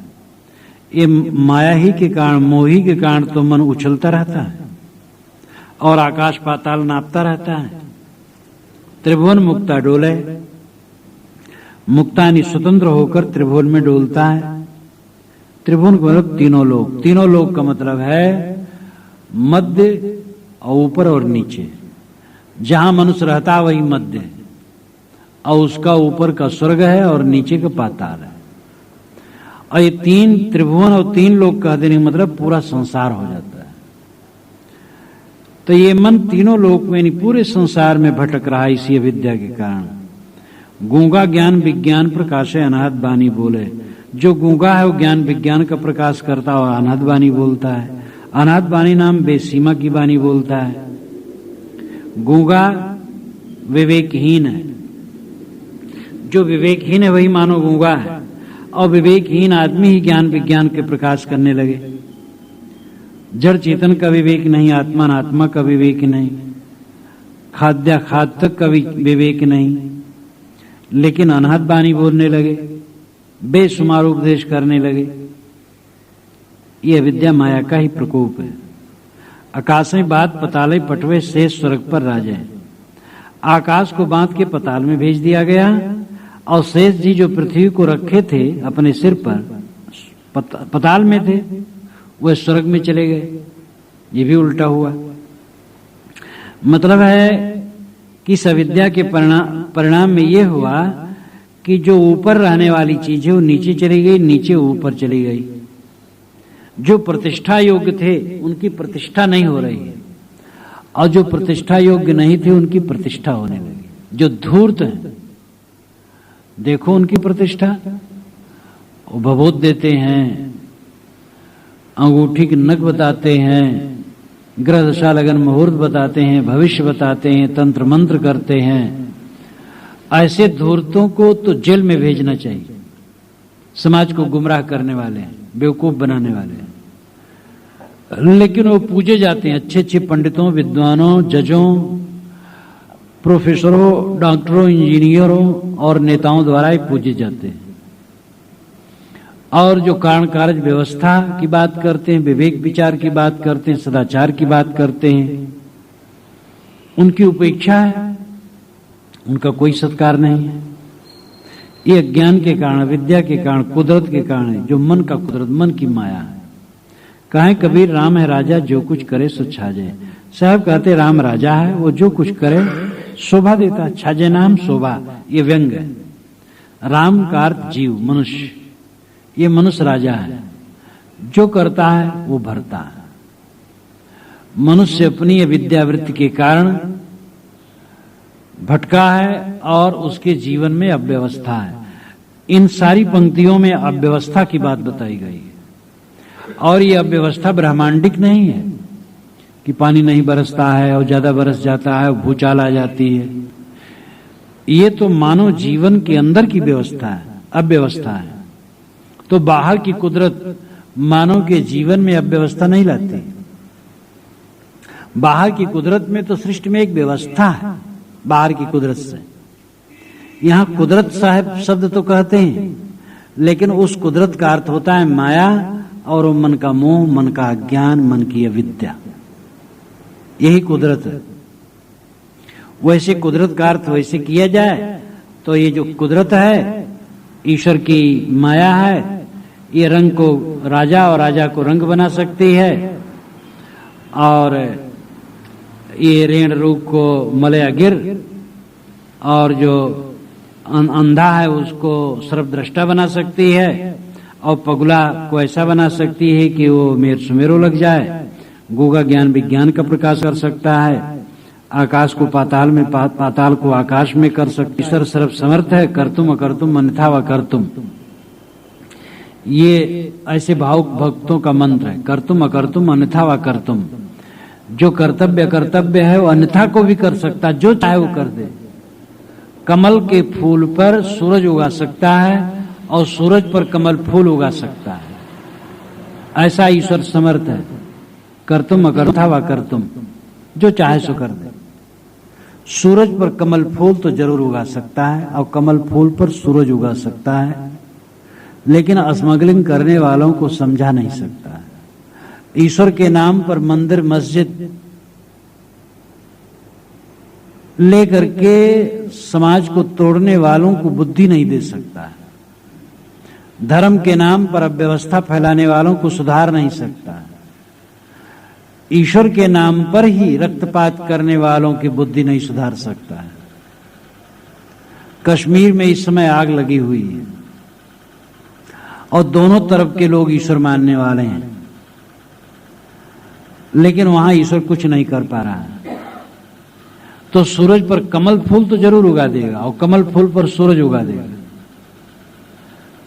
ये माया ही के कारण, मोही के कारण तो मन उछलता रहता है और आकाश पाताल नापता रहता है। त्रिभुवन मुक्ता डोले, मुक्तानी स्वतंत्र होकर त्रिभुवन में डोलता है। त्रिभुवन को मतलब तीनों लोग। तीनों लोग का मतलब है मध्य और ऊपर और नीचे। जहां मनुष्य रहता है वही मध्य है, और उसका ऊपर का स्वर्ग है और नीचे का पाताल है। और ये 3 त्रिभुवन और 3 लोग कह देने मतलब पूरा संसार हो जाता है। तो ये मन तीनों लोक में नहीं पूरे संसार में भटक रहा है इसी अविद्या के कारण। गूंगा ज्ञान विज्ञान प्रकाश है अनाहत बानी बोले। जो गूंगा है वो ज्ञान विज्ञान का प्रकाश करता है और अनाहत बानी बोलता है। अनाहत बानी नाम बेसीमा की बानी बोलता है। गूंगा विवेकहीन है, जो विवेकहीन है वही मानो गूंगा है, और विवेकहीन आदमी ही ज्ञान विज्ञान के प्रकाश करने लगे। जड़ चेतन का विवेक नहीं, आत्मा का विवेक नहीं। खाद्या खाद तक का विवेक नहीं, लेकिन अनहद बानी बोलने लगे, बेशुमार उपदेश करने लगे। ये अविद्या माया का ही प्रकोप है। आकाशे बात पताले पटवे शेष स्वर्ग पर राजे। आकाश को बांध के पताल में भेज दिया गया और शेष जी जो पृथ्वी को रखे थे अपने सिर पर पताल में थे, वह स्वर्ग में चले गए। ये भी उल्टा हुआ। मतलब है कि इस अविद्या के परिणाम में यह हुआ कि जो ऊपर रहने वाली चीज है वो नीचे चली गई, नीचे ऊपर चली गई। जो प्रतिष्ठा योग्य थे उनकी प्रतिष्ठा नहीं हो रही है, और जो प्रतिष्ठा योग्य नहीं थे उनकी प्रतिष्ठा होने लगी। जो धूर्त हैं देखो उनकी प्रतिष्ठा, वो भभूत देते हैं, अंगूठी के नग बताते हैं, ग्रह दशा लगन मुहूर्त बताते हैं, भविष्य बताते हैं, तंत्र मंत्र करते हैं। ऐसे धूर्तों को तो जेल में भेजना चाहिए। समाज को गुमराह करने वाले हैं, बेवकूफ बनाने वाले हैं। लेकिन वो पूजे जाते हैं। अच्छे अच्छे पंडितों, विद्वानों, जजों, प्रोफेसरों, डॉक्टरों, इंजीनियरों और नेताओं द्वारा ही पूजे जाते हैं। और जो कारण कार्य व्यवस्था की बात करते हैं, विवेक विचार की बात करते हैं, सदाचार की बात करते हैं, उनकी उपेक्षा है, उनका कोई सत्कार नहीं है। ये अज्ञान के कारण, विद्या के कारण, कुदरत के कारण है, जो मन का कुदरत, मन की माया है। कहे कबीर राम है राजा, जो कुछ करे सो छाजे। साहब कहते राम राजा है, वो जो कुछ करे शोभा देता। छाजे नाम शोभा, ये व्यंग है। राम का अर्थ जीव, मनुष्य। ये मनुष्य राजा है, जो करता है वो भरता है। मनुष्य अपनी विद्यावृत्ति के कारण भटका है और उसके जीवन में अव्यवस्था है। इन सारी पंक्तियों में अव्यवस्था की बात बताई गई है। और ये अव्यवस्था ब्रह्मांडिक नहीं है कि पानी नहीं बरसता है और ज्यादा बरस जाता है, भूचाल आ जाती है। ये तो मानव जीवन के अंदर की व्यवस्था है, अव्यवस्था है। तो बाहर की कुदरत मानव के जीवन में अव्यवस्था नहीं लाती। बाहर की कुदरत में तो सृष्टि में एक व्यवस्था है। बाहर की कुदरत से, यहां कुदरत साहब शब्द तो कहते हैं, लेकिन उस कुदरत का अर्थ होता है माया, और वो मन का मोह, मन का अज्ञान, मन की अविद्या। यही कुदरत है। वैसे कुदरत का अर्थ वैसे किया जाए तो ये जो कुदरत है ईश्वर की माया है, ये रंग को राजा और राजा को रंग बना सकती है, और ये ऋण रूप को मलया गिर, और जो अंधा है उसको सर्वद्रष्टा बना सकती है, और पगला को ऐसा बना सकती है कि वो मेर सुमेरो लग जाए। गूंगा ज्ञान विज्ञान का प्रकाश कर सकता है। आकाश को पाताल में, पाताल को आकाश में कर सकती। ईश्वर सर्व समर्थ है, करतुम अकर्तुम अन्यथा व करतुम। ये ऐसे भावुक भक्तों का मंत्र है, करतुम अकर्तुम अन्यथा व करतुम। जो कर्तव्य कर्तव्य है वो अन्यथा को भी कर सकता, जो चाहे वो कर दे। कमल के फूल पर सूरज उगा सकता है और सूरज पर कमल फूल उगा सकता है। ऐसा ईश्वर समर्थ है। कर्तुम अकर्ता व कर्तुम, जो चाहे सो कर दे। सूरज पर कमल फूल तो जरूर उगा सकता है, और कमल फूल पर सूरज उगा सकता है, लेकिन स्मगलिंग करने वालों को समझा नहीं सकता है। ईश्वर के नाम पर मंदिर मस्जिद लेकर के समाज को तोड़ने वालों को बुद्धि नहीं दे सकता है। धर्म के नाम पर अव्यवस्था फैलाने वालों को सुधार नहीं सकता है। ईश्वर के नाम पर ही रक्तपात करने वालों की बुद्धि नहीं सुधार सकता है। कश्मीर में इस समय आग लगी हुई है और दोनों तरफ के लोग ईश्वर मानने वाले हैं, लेकिन वहां ईश्वर कुछ नहीं कर पा रहा है। तो सूरज पर कमल फूल तो जरूर उगा देगा, और कमल फूल पर सूरज उगा देगा,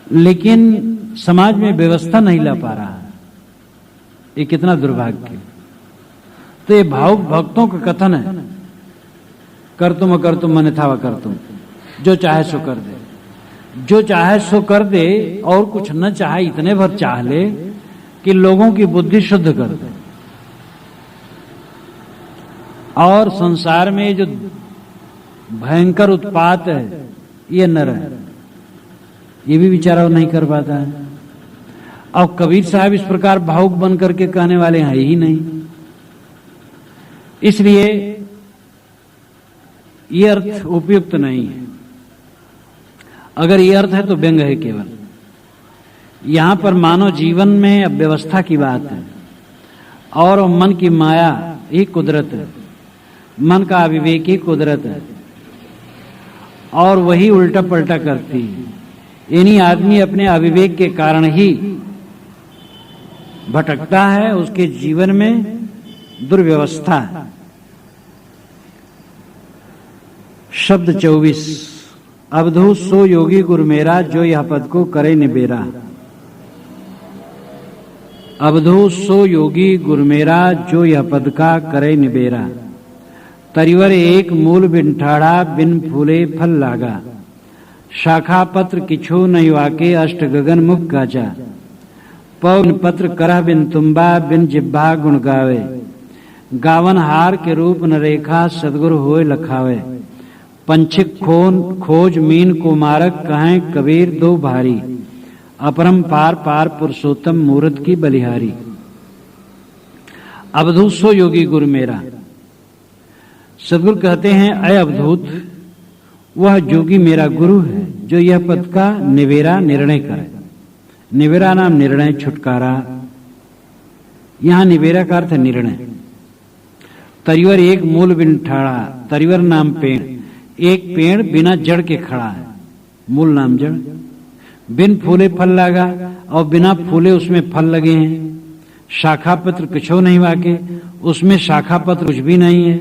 लेकिन समाज में व्यवस्था नहीं ला पा रहा है। ये कितना दुर्भाग्य। तो ये भावुक भक्तों का कथन है, कर तुम अकर तुम अन्यथा व कर तुम, जो चाहे सो कर दे। जो चाहे सो कर दे और कुछ न चाहे, इतने भर चाह ले कि लोगों की बुद्धि शुद्ध कर दे। और संसार में जो भयंकर उत्पात है ये नर है, ये भी बेचारा नहीं कर पाता है। और कबीर साहब इस प्रकार भावुक बन करके कहने वाले हैं ही नहीं। इसलिए ये अर्थ उपयुक्त नहीं है। अगर ये अर्थ है तो व्यंग है केवल। यहां पर मानव जीवन में अव्यवस्था की बात है और मन की माया ही कुदरत है, मन का अविवेक ही कुदरत है और वही उल्टा पलटा करती है। यानी आदमी अपने अविवेक के कारण ही भटकता है, उसके जीवन में दुर्व्यवस्था है। शब्द 24। अवधूत सो योगी गुरु मेरा, जो यह पद को करे निबेरा। अवधूत सो योगी गुरु मेरा, जो यह पद का करे निबेरा। तरिवर एक मूल बिन ठाड़ा, बिन फूले फल लागा। शाखा पत्र किछु नहीं वाके, अष्ट गगन मुख गाजा। पवन पत्र करह बिन तुम्बा, बिन जिब्भा गुण गावे। गावन हार के रूप न रेखा, सदगुरु होए लखावे। पंछिक खोज मीन को मारक, कहें कबीर दो भारी। अपरम पार पार पुरुषोत्तम, मूर्त की बलिहारी। अवधूत सो योगी गुरु मेरा। सदगुरु कहते हैं, अय अवधूत, वह जोगी मेरा गुरु है जो यह पद का निवेरा निर्णय करे। निवेरा नाम निर्णय, छुटकारा। यहां निवेरा का अर्थ निर्णय। तरिवर एक मूल बिन ठाड़ा। तरिवर नाम पेड़, एक पेड़ बिना जड़ के खड़ा है, मूल नाम जड़। बिन फूले फल लगा, और बिना फूले उसमें फल लगे हैं। शाखा पत्र किछो नहीं वाके, उसमें शाखा पत्र कुछ भी नहीं है।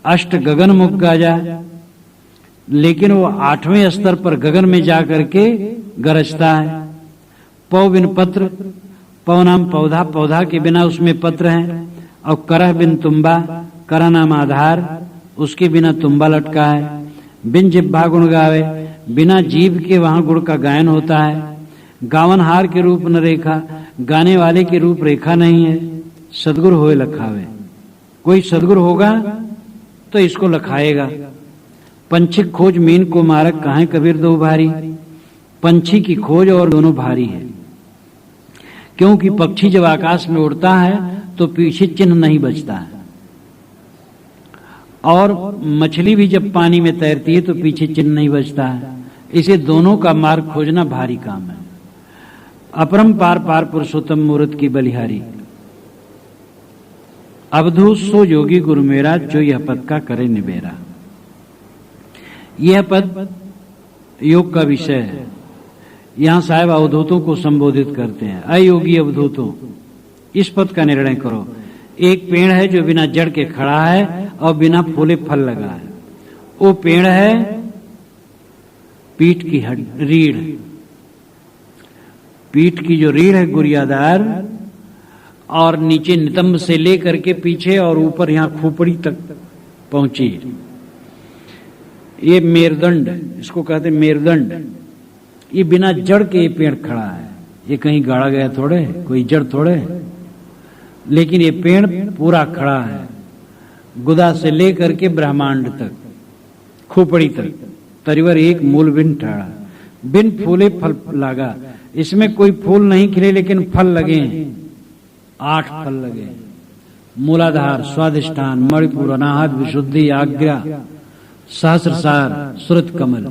अष्ट गगन मुख गाजा, लेकिन वो 8वें स्तर पर गगन में जा करके गरजता है। पौ बिन पत्र, पौ नाम पौधा, पौधा के बिना उसमें पत्र है। और करह बिन तुम्बा, करह नाम आधार, उसके बिना तुम्बा लटका है। बिन जिब्भा गुण गावे, बिना जीभ के वहां गुण का गायन होता है। गावन हार के रूप न रेखा, गाने वाले की रूप रेखा नहीं है। सदगुरु होए लखावे, कोई सदगुरु होगा तो इसको लखाएगा। पंछी खोज मीन को मारक, कहें कबीर दो भारी। पंछी की खोज और दोनों भारी है, क्योंकि पक्षी जब आकाश में उड़ता है तो पीछे चिन्ह नहीं बचता है, और मछली भी जब पानी में तैरती है तो पीछे चिन्ह नहीं बचता है। इसे दोनों का मार्ग खोजना भारी काम है। अपरम पार पार पुरुषोत्तम, मूर्त की बलिहारी। अवधूत सो योगी गुरु मेरा, जो यह पद का करे निबेरा। यह पद योग का विषय है। यहां साहब अवधूतों को संबोधित करते हैं। अयोगी अवधूतों, इस पद का निर्णय करो। एक पेड़ है जो बिना जड़ के खड़ा है और बिना फूले फल लगा है। वो पेड़ है पीठ की रीढ़। पीठ की जो रीढ़ है गुरियादार, और नीचे नितंब से लेकर के पीछे और ऊपर यहां खोपड़ी तक पहुंची। ये मेरुदंड, इसको कहते हैं मेरुदंड। ये बिना जड़ के ये पेड़ खड़ा है। ये कहीं गाड़ा गया थोड़े, कोई जड़ थोड़े, लेकिन ये पेड़ पूरा खड़ा है, गुदा से लेकर के ब्रह्मांड तक, खोपड़ी तक। तरिवर एक मूल बिन ठाड़ा, बिन फूले फल लागा। इसमें कोई फूल नहीं खिले लेकिन फल लगे हैं, 8 फल लगे। मूलाधार, स्वाधिष्ठान, मणिपुर, अनाहत, विशुद्धि, आज्ञा, सहस्रसार, श्रुत कमल।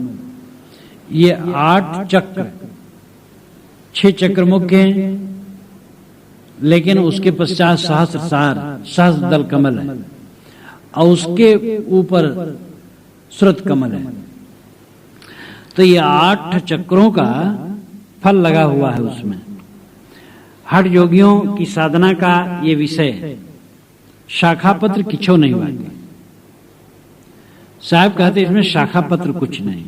ये 8 चक्र, 6 चक्र मुख्य हैं, लेकिन उसके पश्चात सहस्रसार, सहस्र दल कमल है, और उसके ऊपर श्रुत कमल है। तो ये 8 चक्रों का फल लगा हुआ है उसमें। हठ योगियों की साधना का ये विषय है। शाखा पत्र किछो नहीं वाके। साहब कहते इसमें शाखा पत्र कुछ नहीं,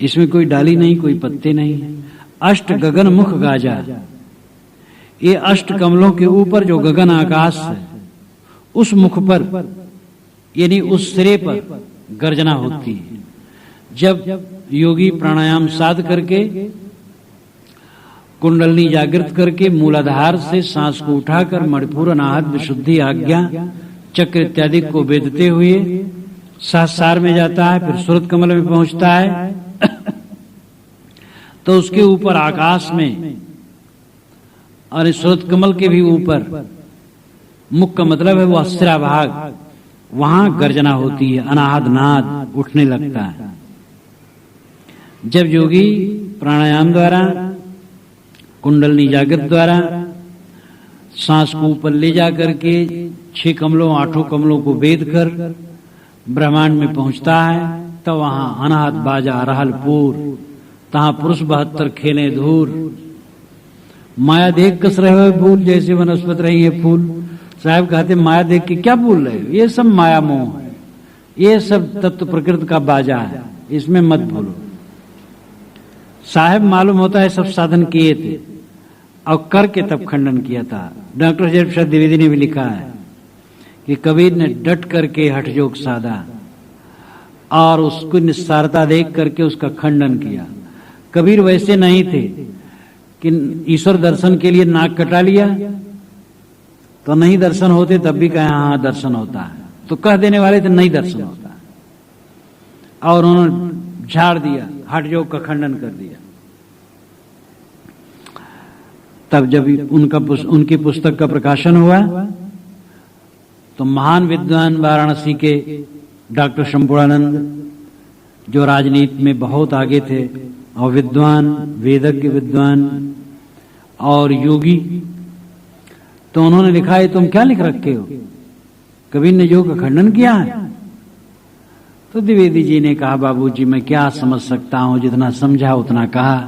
इसमें कोई डाली नहीं, कोई पत्ते नहीं। अष्ट गगन मुख गाजा, ये 8 कमलों के ऊपर जो गगन आकाश है, उस मुख पर यानी उस सिरे पर गर्जना होती है। जब योगी प्राणायाम साध करके, कुंडलनी जागृत करके, मूलाधार से सांस को उठाकर मणिपुर, अनाहत, विशुद्धि, आज्ञा, चक्र इत्यादि को वेदते हुए सहस्रार में जाता है, फिर सूरत कमल में पहुंचता है। तो उसके ऊपर आकाश में और इस सूरत कमल के भी ऊपर, मुख का मतलब है वो अस्रा भाग, वहां गर्जना होती है, अनाहद नाद उठने लगता है। जब योगी प्राणायाम द्वारा, कुंडलनी जागृत द्वारा सांस को ऊपर ले जा करके 6 कमलों 8 कमलों को वेद कर ब्रह्मांड में पहुंचता है, तो वहां अनाहत बाजा रहलपुर, तहां पुरुष 72 खेले धूर। माया देख कस रहे हो भूल, जैसे वनस्पति रही है फूल। साहब कहते माया देख के क्या भूल रहे हो, ये सब माया मोह है, ये सब तत्व प्रकृति का बाजा है, इसमें मत भूलो। साहब मालूम होता है सब साधन किए थे और करके तब खंडन किया था। डॉक्टर जय प्रसाद द्विवेदी ने भी लिखा है कि कबीर ने डट करके हठ योग साधा और उसको निस्सारता देख करके उसका खंडन किया। कबीर वैसे नहीं थे कि ईश्वर दर्शन के लिए नाक कटा लिया तो नहीं दर्शन होते, तब भी कहे हाँ दर्शन होता है, तो कह देने वाले थे नहीं दर्शन होता है, और उन्होंने झाड़ दिया, हठ योग का खंडन कर दिया। तब जब उनकी पुस्तक का प्रकाशन हुआ तो महान विद्वान वाराणसी के डॉक्टर शंपूर्णानंद, जो राजनीति में बहुत आगे थे और विद्वान, वेदज्ञ विद्वान और योगी, तो उन्होंने लिखा है तुम क्या लिख रखे हो, कबीर ने योग का खंडन किया है। तो द्विवेदी जी ने कहा बाबूजी मैं क्या समझ सकता हूं, जितना समझा उतना कहा,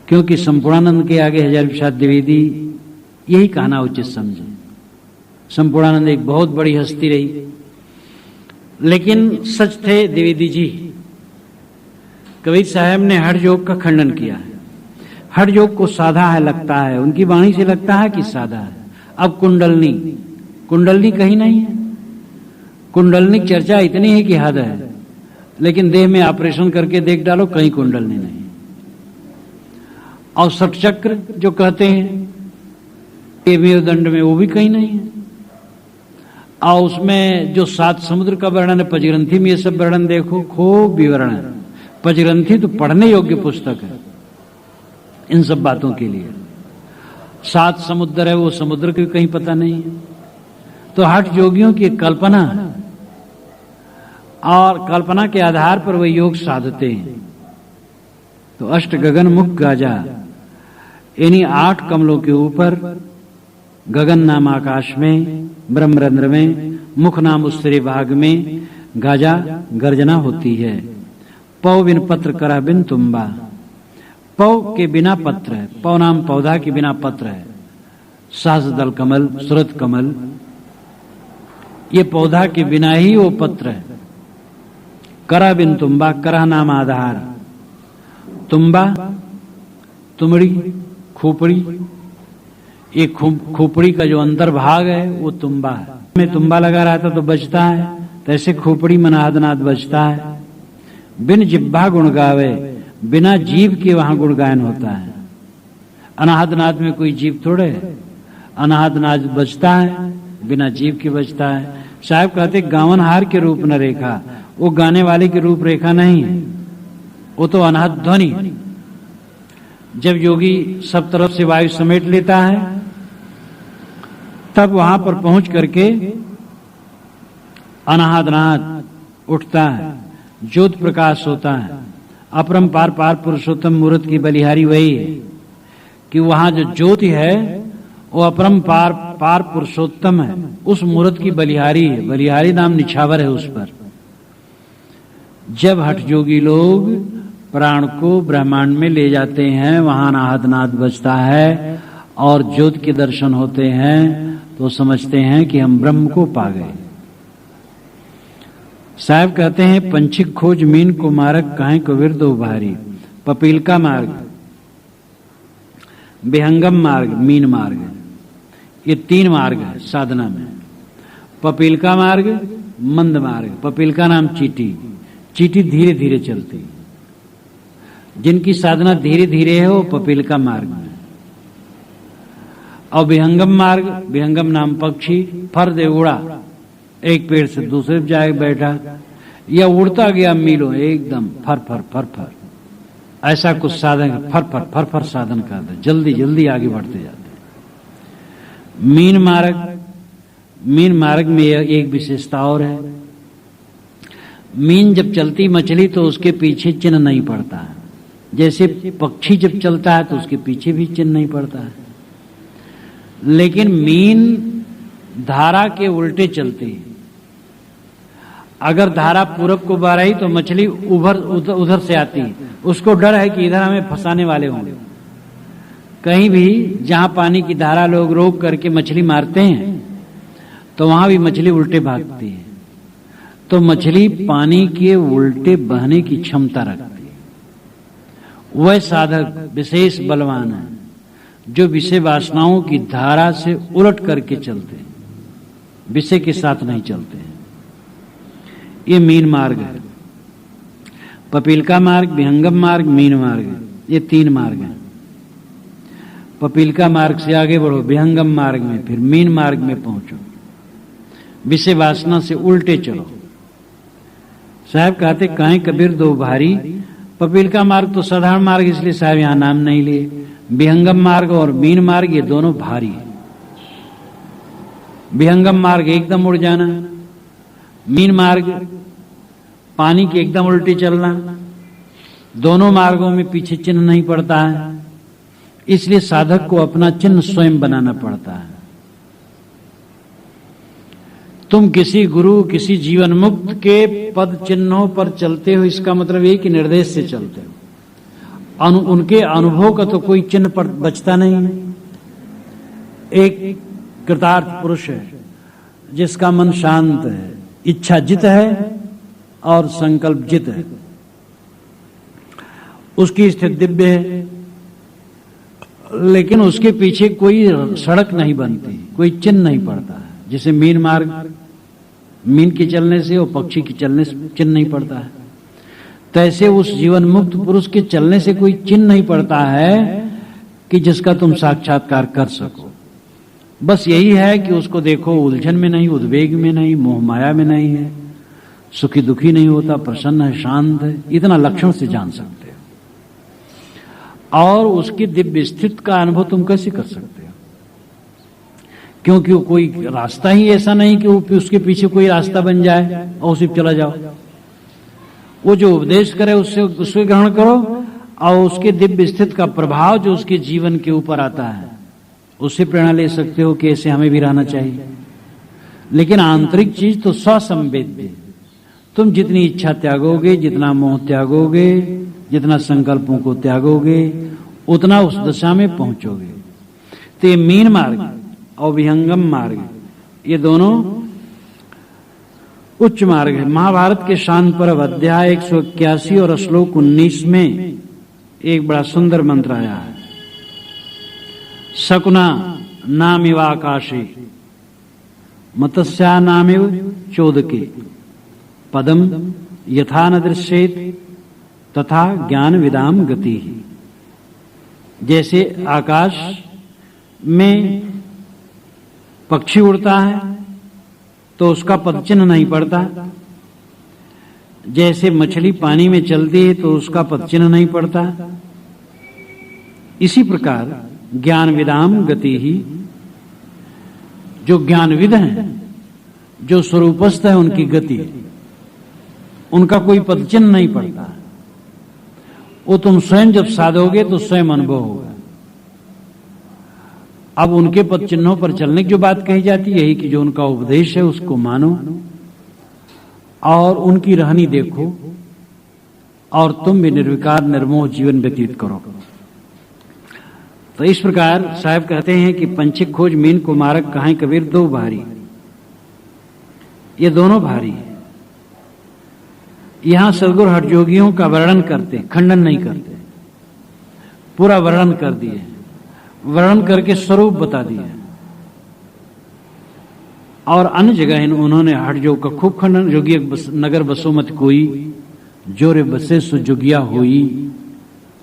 क्योंकि संपूर्णानंद के आगे हजार प्रसाद द्विवेदी यही कहना उचित समझे। संपूर्णानंद एक बहुत बड़ी हस्ती रही, लेकिन सच थे द्विवेदी जी। कबीर साहब ने हठ योग का खंडन किया है, हठ योग को साधा है लगता है, उनकी वाणी से लगता है कि साधा है। अब कुंडलनी कहीं नहीं है, कुंडलनी चर्चा इतनी है कि हद है, लेकिन देह में ऑपरेशन करके देख डालो कहीं कुंडलनी नहीं। और षटचक्र जो कहते हैं दंड में, वो भी कहीं नहीं है। और उसमें जो 7 समुद्र का वर्णन है, पंचग्रंथी में ये सब वर्णन देखो, खूब विवरण है। पंचग्रंथी तो पढ़ने योग्य पुस्तक है इन सब बातों के लिए। 7 समुद्र है, वो समुद्र के कहीं पता नहीं है। तो हठ योगियों की कल्पना है और कल्पना के आधार पर वे योग साधते हैं। तो अष्ट गगन मुख गाजा, इन्हीं 8 कमलों के ऊपर गगन नाम आकाश में, ब्रह्मरंध्र में, मुख नाम उत्तरी भाग में गाजा गर्जना होती है। पौ बिन पत्र करा बिन तुम्बा, पौ के बिना पत्र है, पौ नाम पौधा के बिना पत्र है। सहस्रदल कमल, सूरत कमल, ये पौधा के बिना ही वो पत्र है। करा बिन तुम्बा, करा नाम आधार, तुम्बा तुमड़ी, खोपड़ी, एक खोपड़ी का जो अंतर्भाग है वो तुम्बा है। में तुम्बा लगा रहता तो बजता है, तो ऐसे खोपड़ी में नाद बजता है। बिन जिब्बा गुण गावे, बिना जीव के वहां गुण गायन होता है। अनाहत नाद में कोई जीव थोड़े, अनाहत नाद बजता है बिना जीव के बजता है। साहब कहते गावनहार के रूप न रेखा, वो गाने वाले की रूप रेखा नहीं है, वो तो अनाहत ध्वनि। जब योगी सब तरफ से वायु समेट लेता है तब वहां पर पहुंच करके अनाहत नाद उठता है, ज्योत प्रकाश होता है। अपरंपार पार पुरुषोत्तम मूर्त की बलिहारी वही है कि वहां जो ज्योति है वो अपरंपार पार पुरुषोत्तम है, उस मूर्त की बलिहारी है। बलिहारी नाम निछावर है उस पर। जब हठ योगी लोग प्राण को ब्रह्मांड में ले जाते हैं, वहां अनाहत नाद बजता है और ज्योत के दर्शन होते हैं, तो समझते हैं कि हम ब्रह्म को पा गए। साहब कहते हैं पंछिक खोज मीन को मारक, काहे को विरद उभारी। पपीलका मार्ग, विहंगम मार्ग, मीन मार्ग, ये 3 मार्ग है साधना में। पपीलका मार्ग, मंद मार्ग। पपीलका नाम चीटी, चीटी धीरे धीरे चलती। जिनकी साधना धीरे धीरे है वो पपीलका मार्ग में। और विहंगम मार्ग, विहंगम नाम पक्षी, फर्द उड़ा, एक पेड़ से दूसरे पे जाके बैठा, या उड़ता गया मीलों एकदम फर फर फर फर। ऐसा कुछ साधन फर फर फर फर साधन करते, जल्दी जल्दी आगे बढ़ते जाते। मीन मार्ग में एक विशेषता और है। मीन जब चलती मछली तो उसके पीछे चिन्ह नहीं पड़ता है। जैसे पक्षी जब चलता है तो उसके पीछे भी चिन्ह नहीं पड़ता है, लेकिन मीन धारा के उल्टे चलती है। अगर धारा पूरब को बह रही तो मछली उधर से आती है, उसको डर है कि इधर हमें फंसाने वाले होंगे। कहीं भी जहां पानी की धारा लोग रोक करके मछली मारते हैं तो वहां भी मछली उल्टे भागती है। तो मछली पानी के उल्टे बहने की क्षमता रखती है। वह साधक विशेष बलवान है जो विषय वासनाओं की धारा से उलट करके चलते हैं, विषय के साथ नहीं चलते हैं। ये मीन मार्ग है। पपीलका मार्ग, विहंगम मार्ग, मीन मार्ग है। ये तीन मार्ग हैं। पपीलका मार्ग से आगे बढ़ो, विहंगम मार्ग में, फिर मीन मार्ग में पहुंचो। विषय वासना से उल्टे चलो। साहब कहते काहे कबीर दो भारी। पपीलका मार्ग तो साधारण मार्ग, इसलिए साहब यहां नाम नहीं लिए। विहंगम मार्ग और मीन मार्ग ये दोनों भारी है। विहंगम मार्ग एकदम उड़ जाना, मीन मार्ग पानी के एकदम उल्टे चलना। दोनों मार्गों में पीछे चिन्ह नहीं पड़ता है, इसलिए साधक को अपना चिन्ह स्वयं बनाना पड़ता है। तुम किसी गुरु, किसी जीवन मुक्त के पद चिन्हों पर चलते हो, इसका मतलब ये कि निर्देश से चलते हो। उनके अनुभव का तो कोई चिन्ह पर बचता नहीं है। एक कृतार्थ पुरुष है जिसका मन शांत है, इच्छा जित है और संकल्प जित है, उसकी स्थिति दिव्य है, लेकिन उसके पीछे कोई सड़क नहीं बनती, कोई चिन्ह नहीं पड़ता है। जैसे मीन मार्ग, मीन के चलने से और पक्षी के चलने से चिन्ह नहीं पड़ता है, तैसे उस जीवन मुक्त पुरुष के चलने से कोई चिन्ह नहीं पड़ता है कि जिसका तुम साक्षात्कार कर सको। बस यही है कि उसको देखो, उलझन में नहीं, उद्वेग में नहीं, मोह माया में नहीं है, सुखी दुखी नहीं होता, प्रसन्न है, शांत है। इतना लक्षण से जान सकते हो। और उसकी दिव्य स्थिति का अनुभव तुम कैसे कर सकते हो? क्योंकि वो कोई रास्ता ही ऐसा नहीं कि उसके पीछे कोई रास्ता बन जाए और उसी पे चला जाओ। वो जो उपदेश करे उससे ग्रहण करो, और उसके दिव्य स्थिति का प्रभाव जो उसके जीवन के ऊपर आता है उससे प्रेरणा ले सकते हो कि ऐसे हमें भी रहना चाहिए। लेकिन आंतरिक चीज तो स्वसंवेद्य। तुम जितनी इच्छा त्यागोगे, जितना मोह त्यागोगे, जितना संकल्पों को त्यागोगे, उतना उस दशा में पहुंचोगे। तो ये मीन मार्ग और विहंगम मार्ग, ये दोनों उच्च मार्ग है। महाभारत के शांत पर्व अध्याय 181 और श्लोक 19 में एक बड़ा सुंदर मंत्र आया है। शकुना नामिव आकाशे मत्स्या नामिव चोदके पदम यथा न दृश्येत तथा ज्ञान विदाम गति। जैसे आकाश में पक्षी उड़ता है तो उसका पदचिन्ह नहीं पड़ता, जैसे मछली पानी में चलती है तो उसका पदचिन्ह नहीं पड़ता, इसी प्रकार ज्ञान विदाम गति ही, जो ज्ञानविद हैं, जो स्वरूपस्थ है, उनकी गति, उनका कोई पदचिन्ह नहीं पड़ता। वो तुम स्वयं जब साधोगे तो स्वयं अनुभव होगा। अब उनके पद चिन्हों पर चलने की जो बात कही जाती है, यही कि जो उनका उपदेश है उसको मानो और उनकी रहनी देखो, और तुम भी निर्विकार निर्मोह जीवन व्यतीत करो। तो इस प्रकार साहब कहते हैं कि पंचिक खोज मीन को मारक कहां कबीर दो भारी। ये दोनों भारी है। यहां सदगुरु हठयोगियों का वर्णन करते, खंडन नहीं करते, पूरा वर्णन कर दिए, वर्णन करके स्वरूप बता दिया। और अन्य जगह उन्होंने हठयोग का खूब खंडन। जोगी नगर बसो मत कोई, जोरे बसे सो जोगिया होई,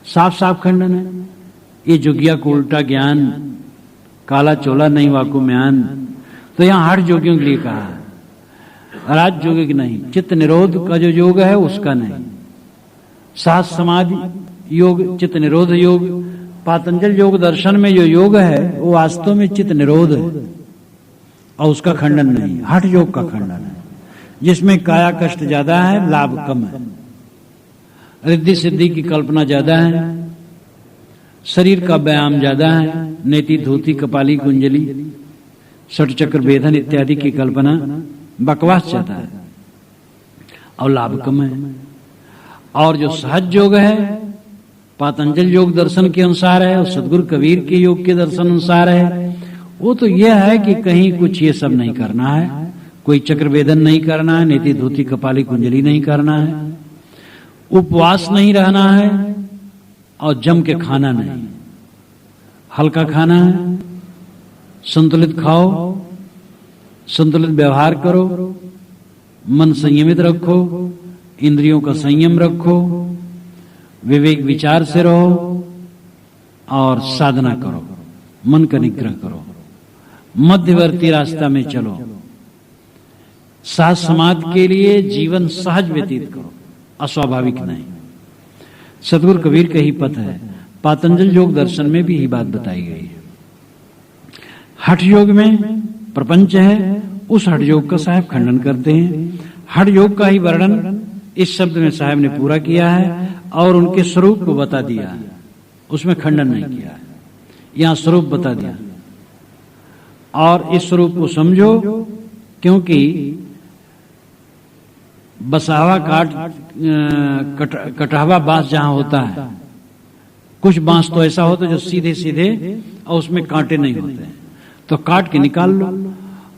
साफ साफ खंडन है। ये जोगिया को उल्टा ज्ञान, काला चोला नहीं वाकु म्यान। तो यहां हठ जोगियों के लिए कहा राजयोगिक नहीं, चित्त निरोध का जो योग है उसका नहीं। सात समाधि योग चित्त निरोध योग, पातंजल योग दर्शन में जो योग है वो वास्तव में चित्त निरोध है और उसका खंडन नहीं, हठ योग का खंडन है, जिसमें काया कष्ट ज्यादा है, लाभ कम है, रिद्धि सिद्धि की कल्पना ज्यादा है, शरीर का व्यायाम ज्यादा है, नेति धोती कपाली कुंजली षट चक्र वेधन इत्यादि की कल्पना बकवास ज्यादा है और लाभ कम है। और जो सहज योग है पातंजल योग दर्शन के अनुसार है और सदगुरु कबीर के योग के दर्शन अनुसार है, वो तो यह है कि कहीं कुछ ये सब नहीं करना है, कोई चक्र वेदन नहीं करना है, नेति धोती कपाली कुंजली नहीं करना है, उपवास नहीं रहना है और जम के खाना नहीं, हल्का खाना है, संतुलित खाओ, संतुलित व्यवहार करो, मन संयमित रखो, इंद्रियों का संयम रखो, विवेक विचार से रहो और साधना करो, मन का निग्रह करो, मध्यवर्ती रास्ता में चलो, साध समाधि के लिए जीवन सहज व्यतीत करो, अस्वाभाविक नहीं। सतगुरु कबीर का ही पथ है, पातंजल योग दर्शन में भी यही बात बताई गई है। हठ योग में प्रपंच है, उस हठ योग का साहब खंडन करते हैं। हठ योग का ही वर्णन इस शब्द में साहब ने पूरा किया है और उनके स्वरूप को बता दिया है, उसमें खंडन नहीं किया है, यहां स्वरूप बता दिया। और इस स्वरूप को समझो, क्योंकि बसावा कटहवा बांस जहां होता है, कुछ बांस तो ऐसा होता है जो सीधे सीधे और उसमें कांटे नहीं होते हैं, तो काट के निकाल लो।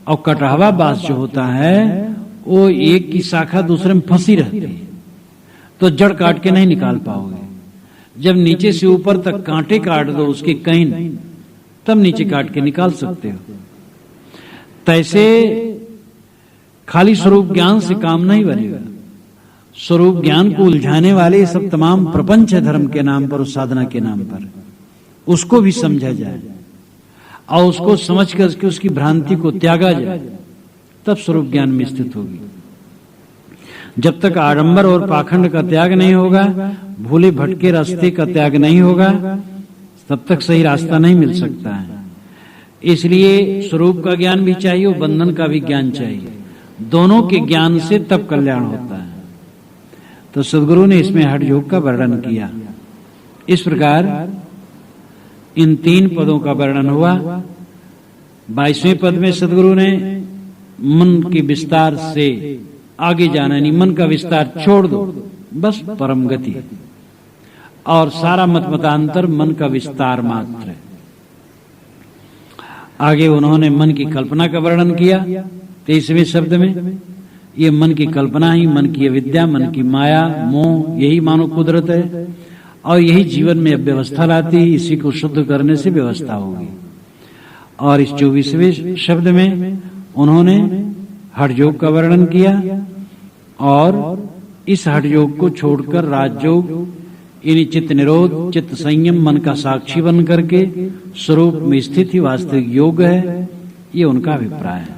और कटहवा बांस जो होता है वो एक की शाखा दूसरे में फंसी रहती है, तो जड़ काट के नहीं निकाल पाओगे। जब नीचे से ऊपर तक कांटे काट दो उसके कहीं, तब नीचे काट के निकाल सकते हो। तैसे खाली स्वरूप ज्ञान से काम नहीं बनेगा, स्वरूप ज्ञान को उलझाने वाले सब तमाम प्रपंच है धर्म के नाम पर, उस साधना के नाम पर, उसको भी समझा जाए और उसको समझ कर उसकी भ्रांति को त्यागा जाए, तब स्वरूप ज्ञान में स्थित होगी। जब तक आडंबर और पाखंड का त्याग नहीं होगा, भूले भटके रास्ते का त्याग नहीं होगा, तब तक सही रास्ता नहीं मिल सकता है। इसलिए स्वरूप का ज्ञान भी चाहिए और बंधन का भी ज्ञान चाहिए, दोनों के ज्ञान से तब कल्याण होता है। तो सदगुरु ने इसमें हठ योग का वर्णन किया। इस प्रकार इन 3 पदों का वर्णन हुआ। 22वें पद में सदगुरु ने मन के विस्तार से आगे जाना नहीं, मन का विस्तार छोड़ दो, बस परम गति, और सारा मत मतांतर मन का विस्तार मात्र है। आगे उन्होंने मन की कल्पना का वर्णन किया 23वें शब्द में। ये मन की कल्पना ही मन की अविद्या, मन की माया, मोह, यही मानो कुदरत है और यही जीवन में अव्यवस्था लाती है। इसी को शुद्ध करने से व्यवस्था होगी। और इस 24वें शब्द में उन्होंने हठ योग का वर्णन किया और इस हठ योग को छोड़कर राजयोग यानी चित्त निरोध, चित्त संयम, मन का साक्षी बन करके स्वरूप में स्थित ही वास्तविक योग है, ये उनका अभिप्राय है।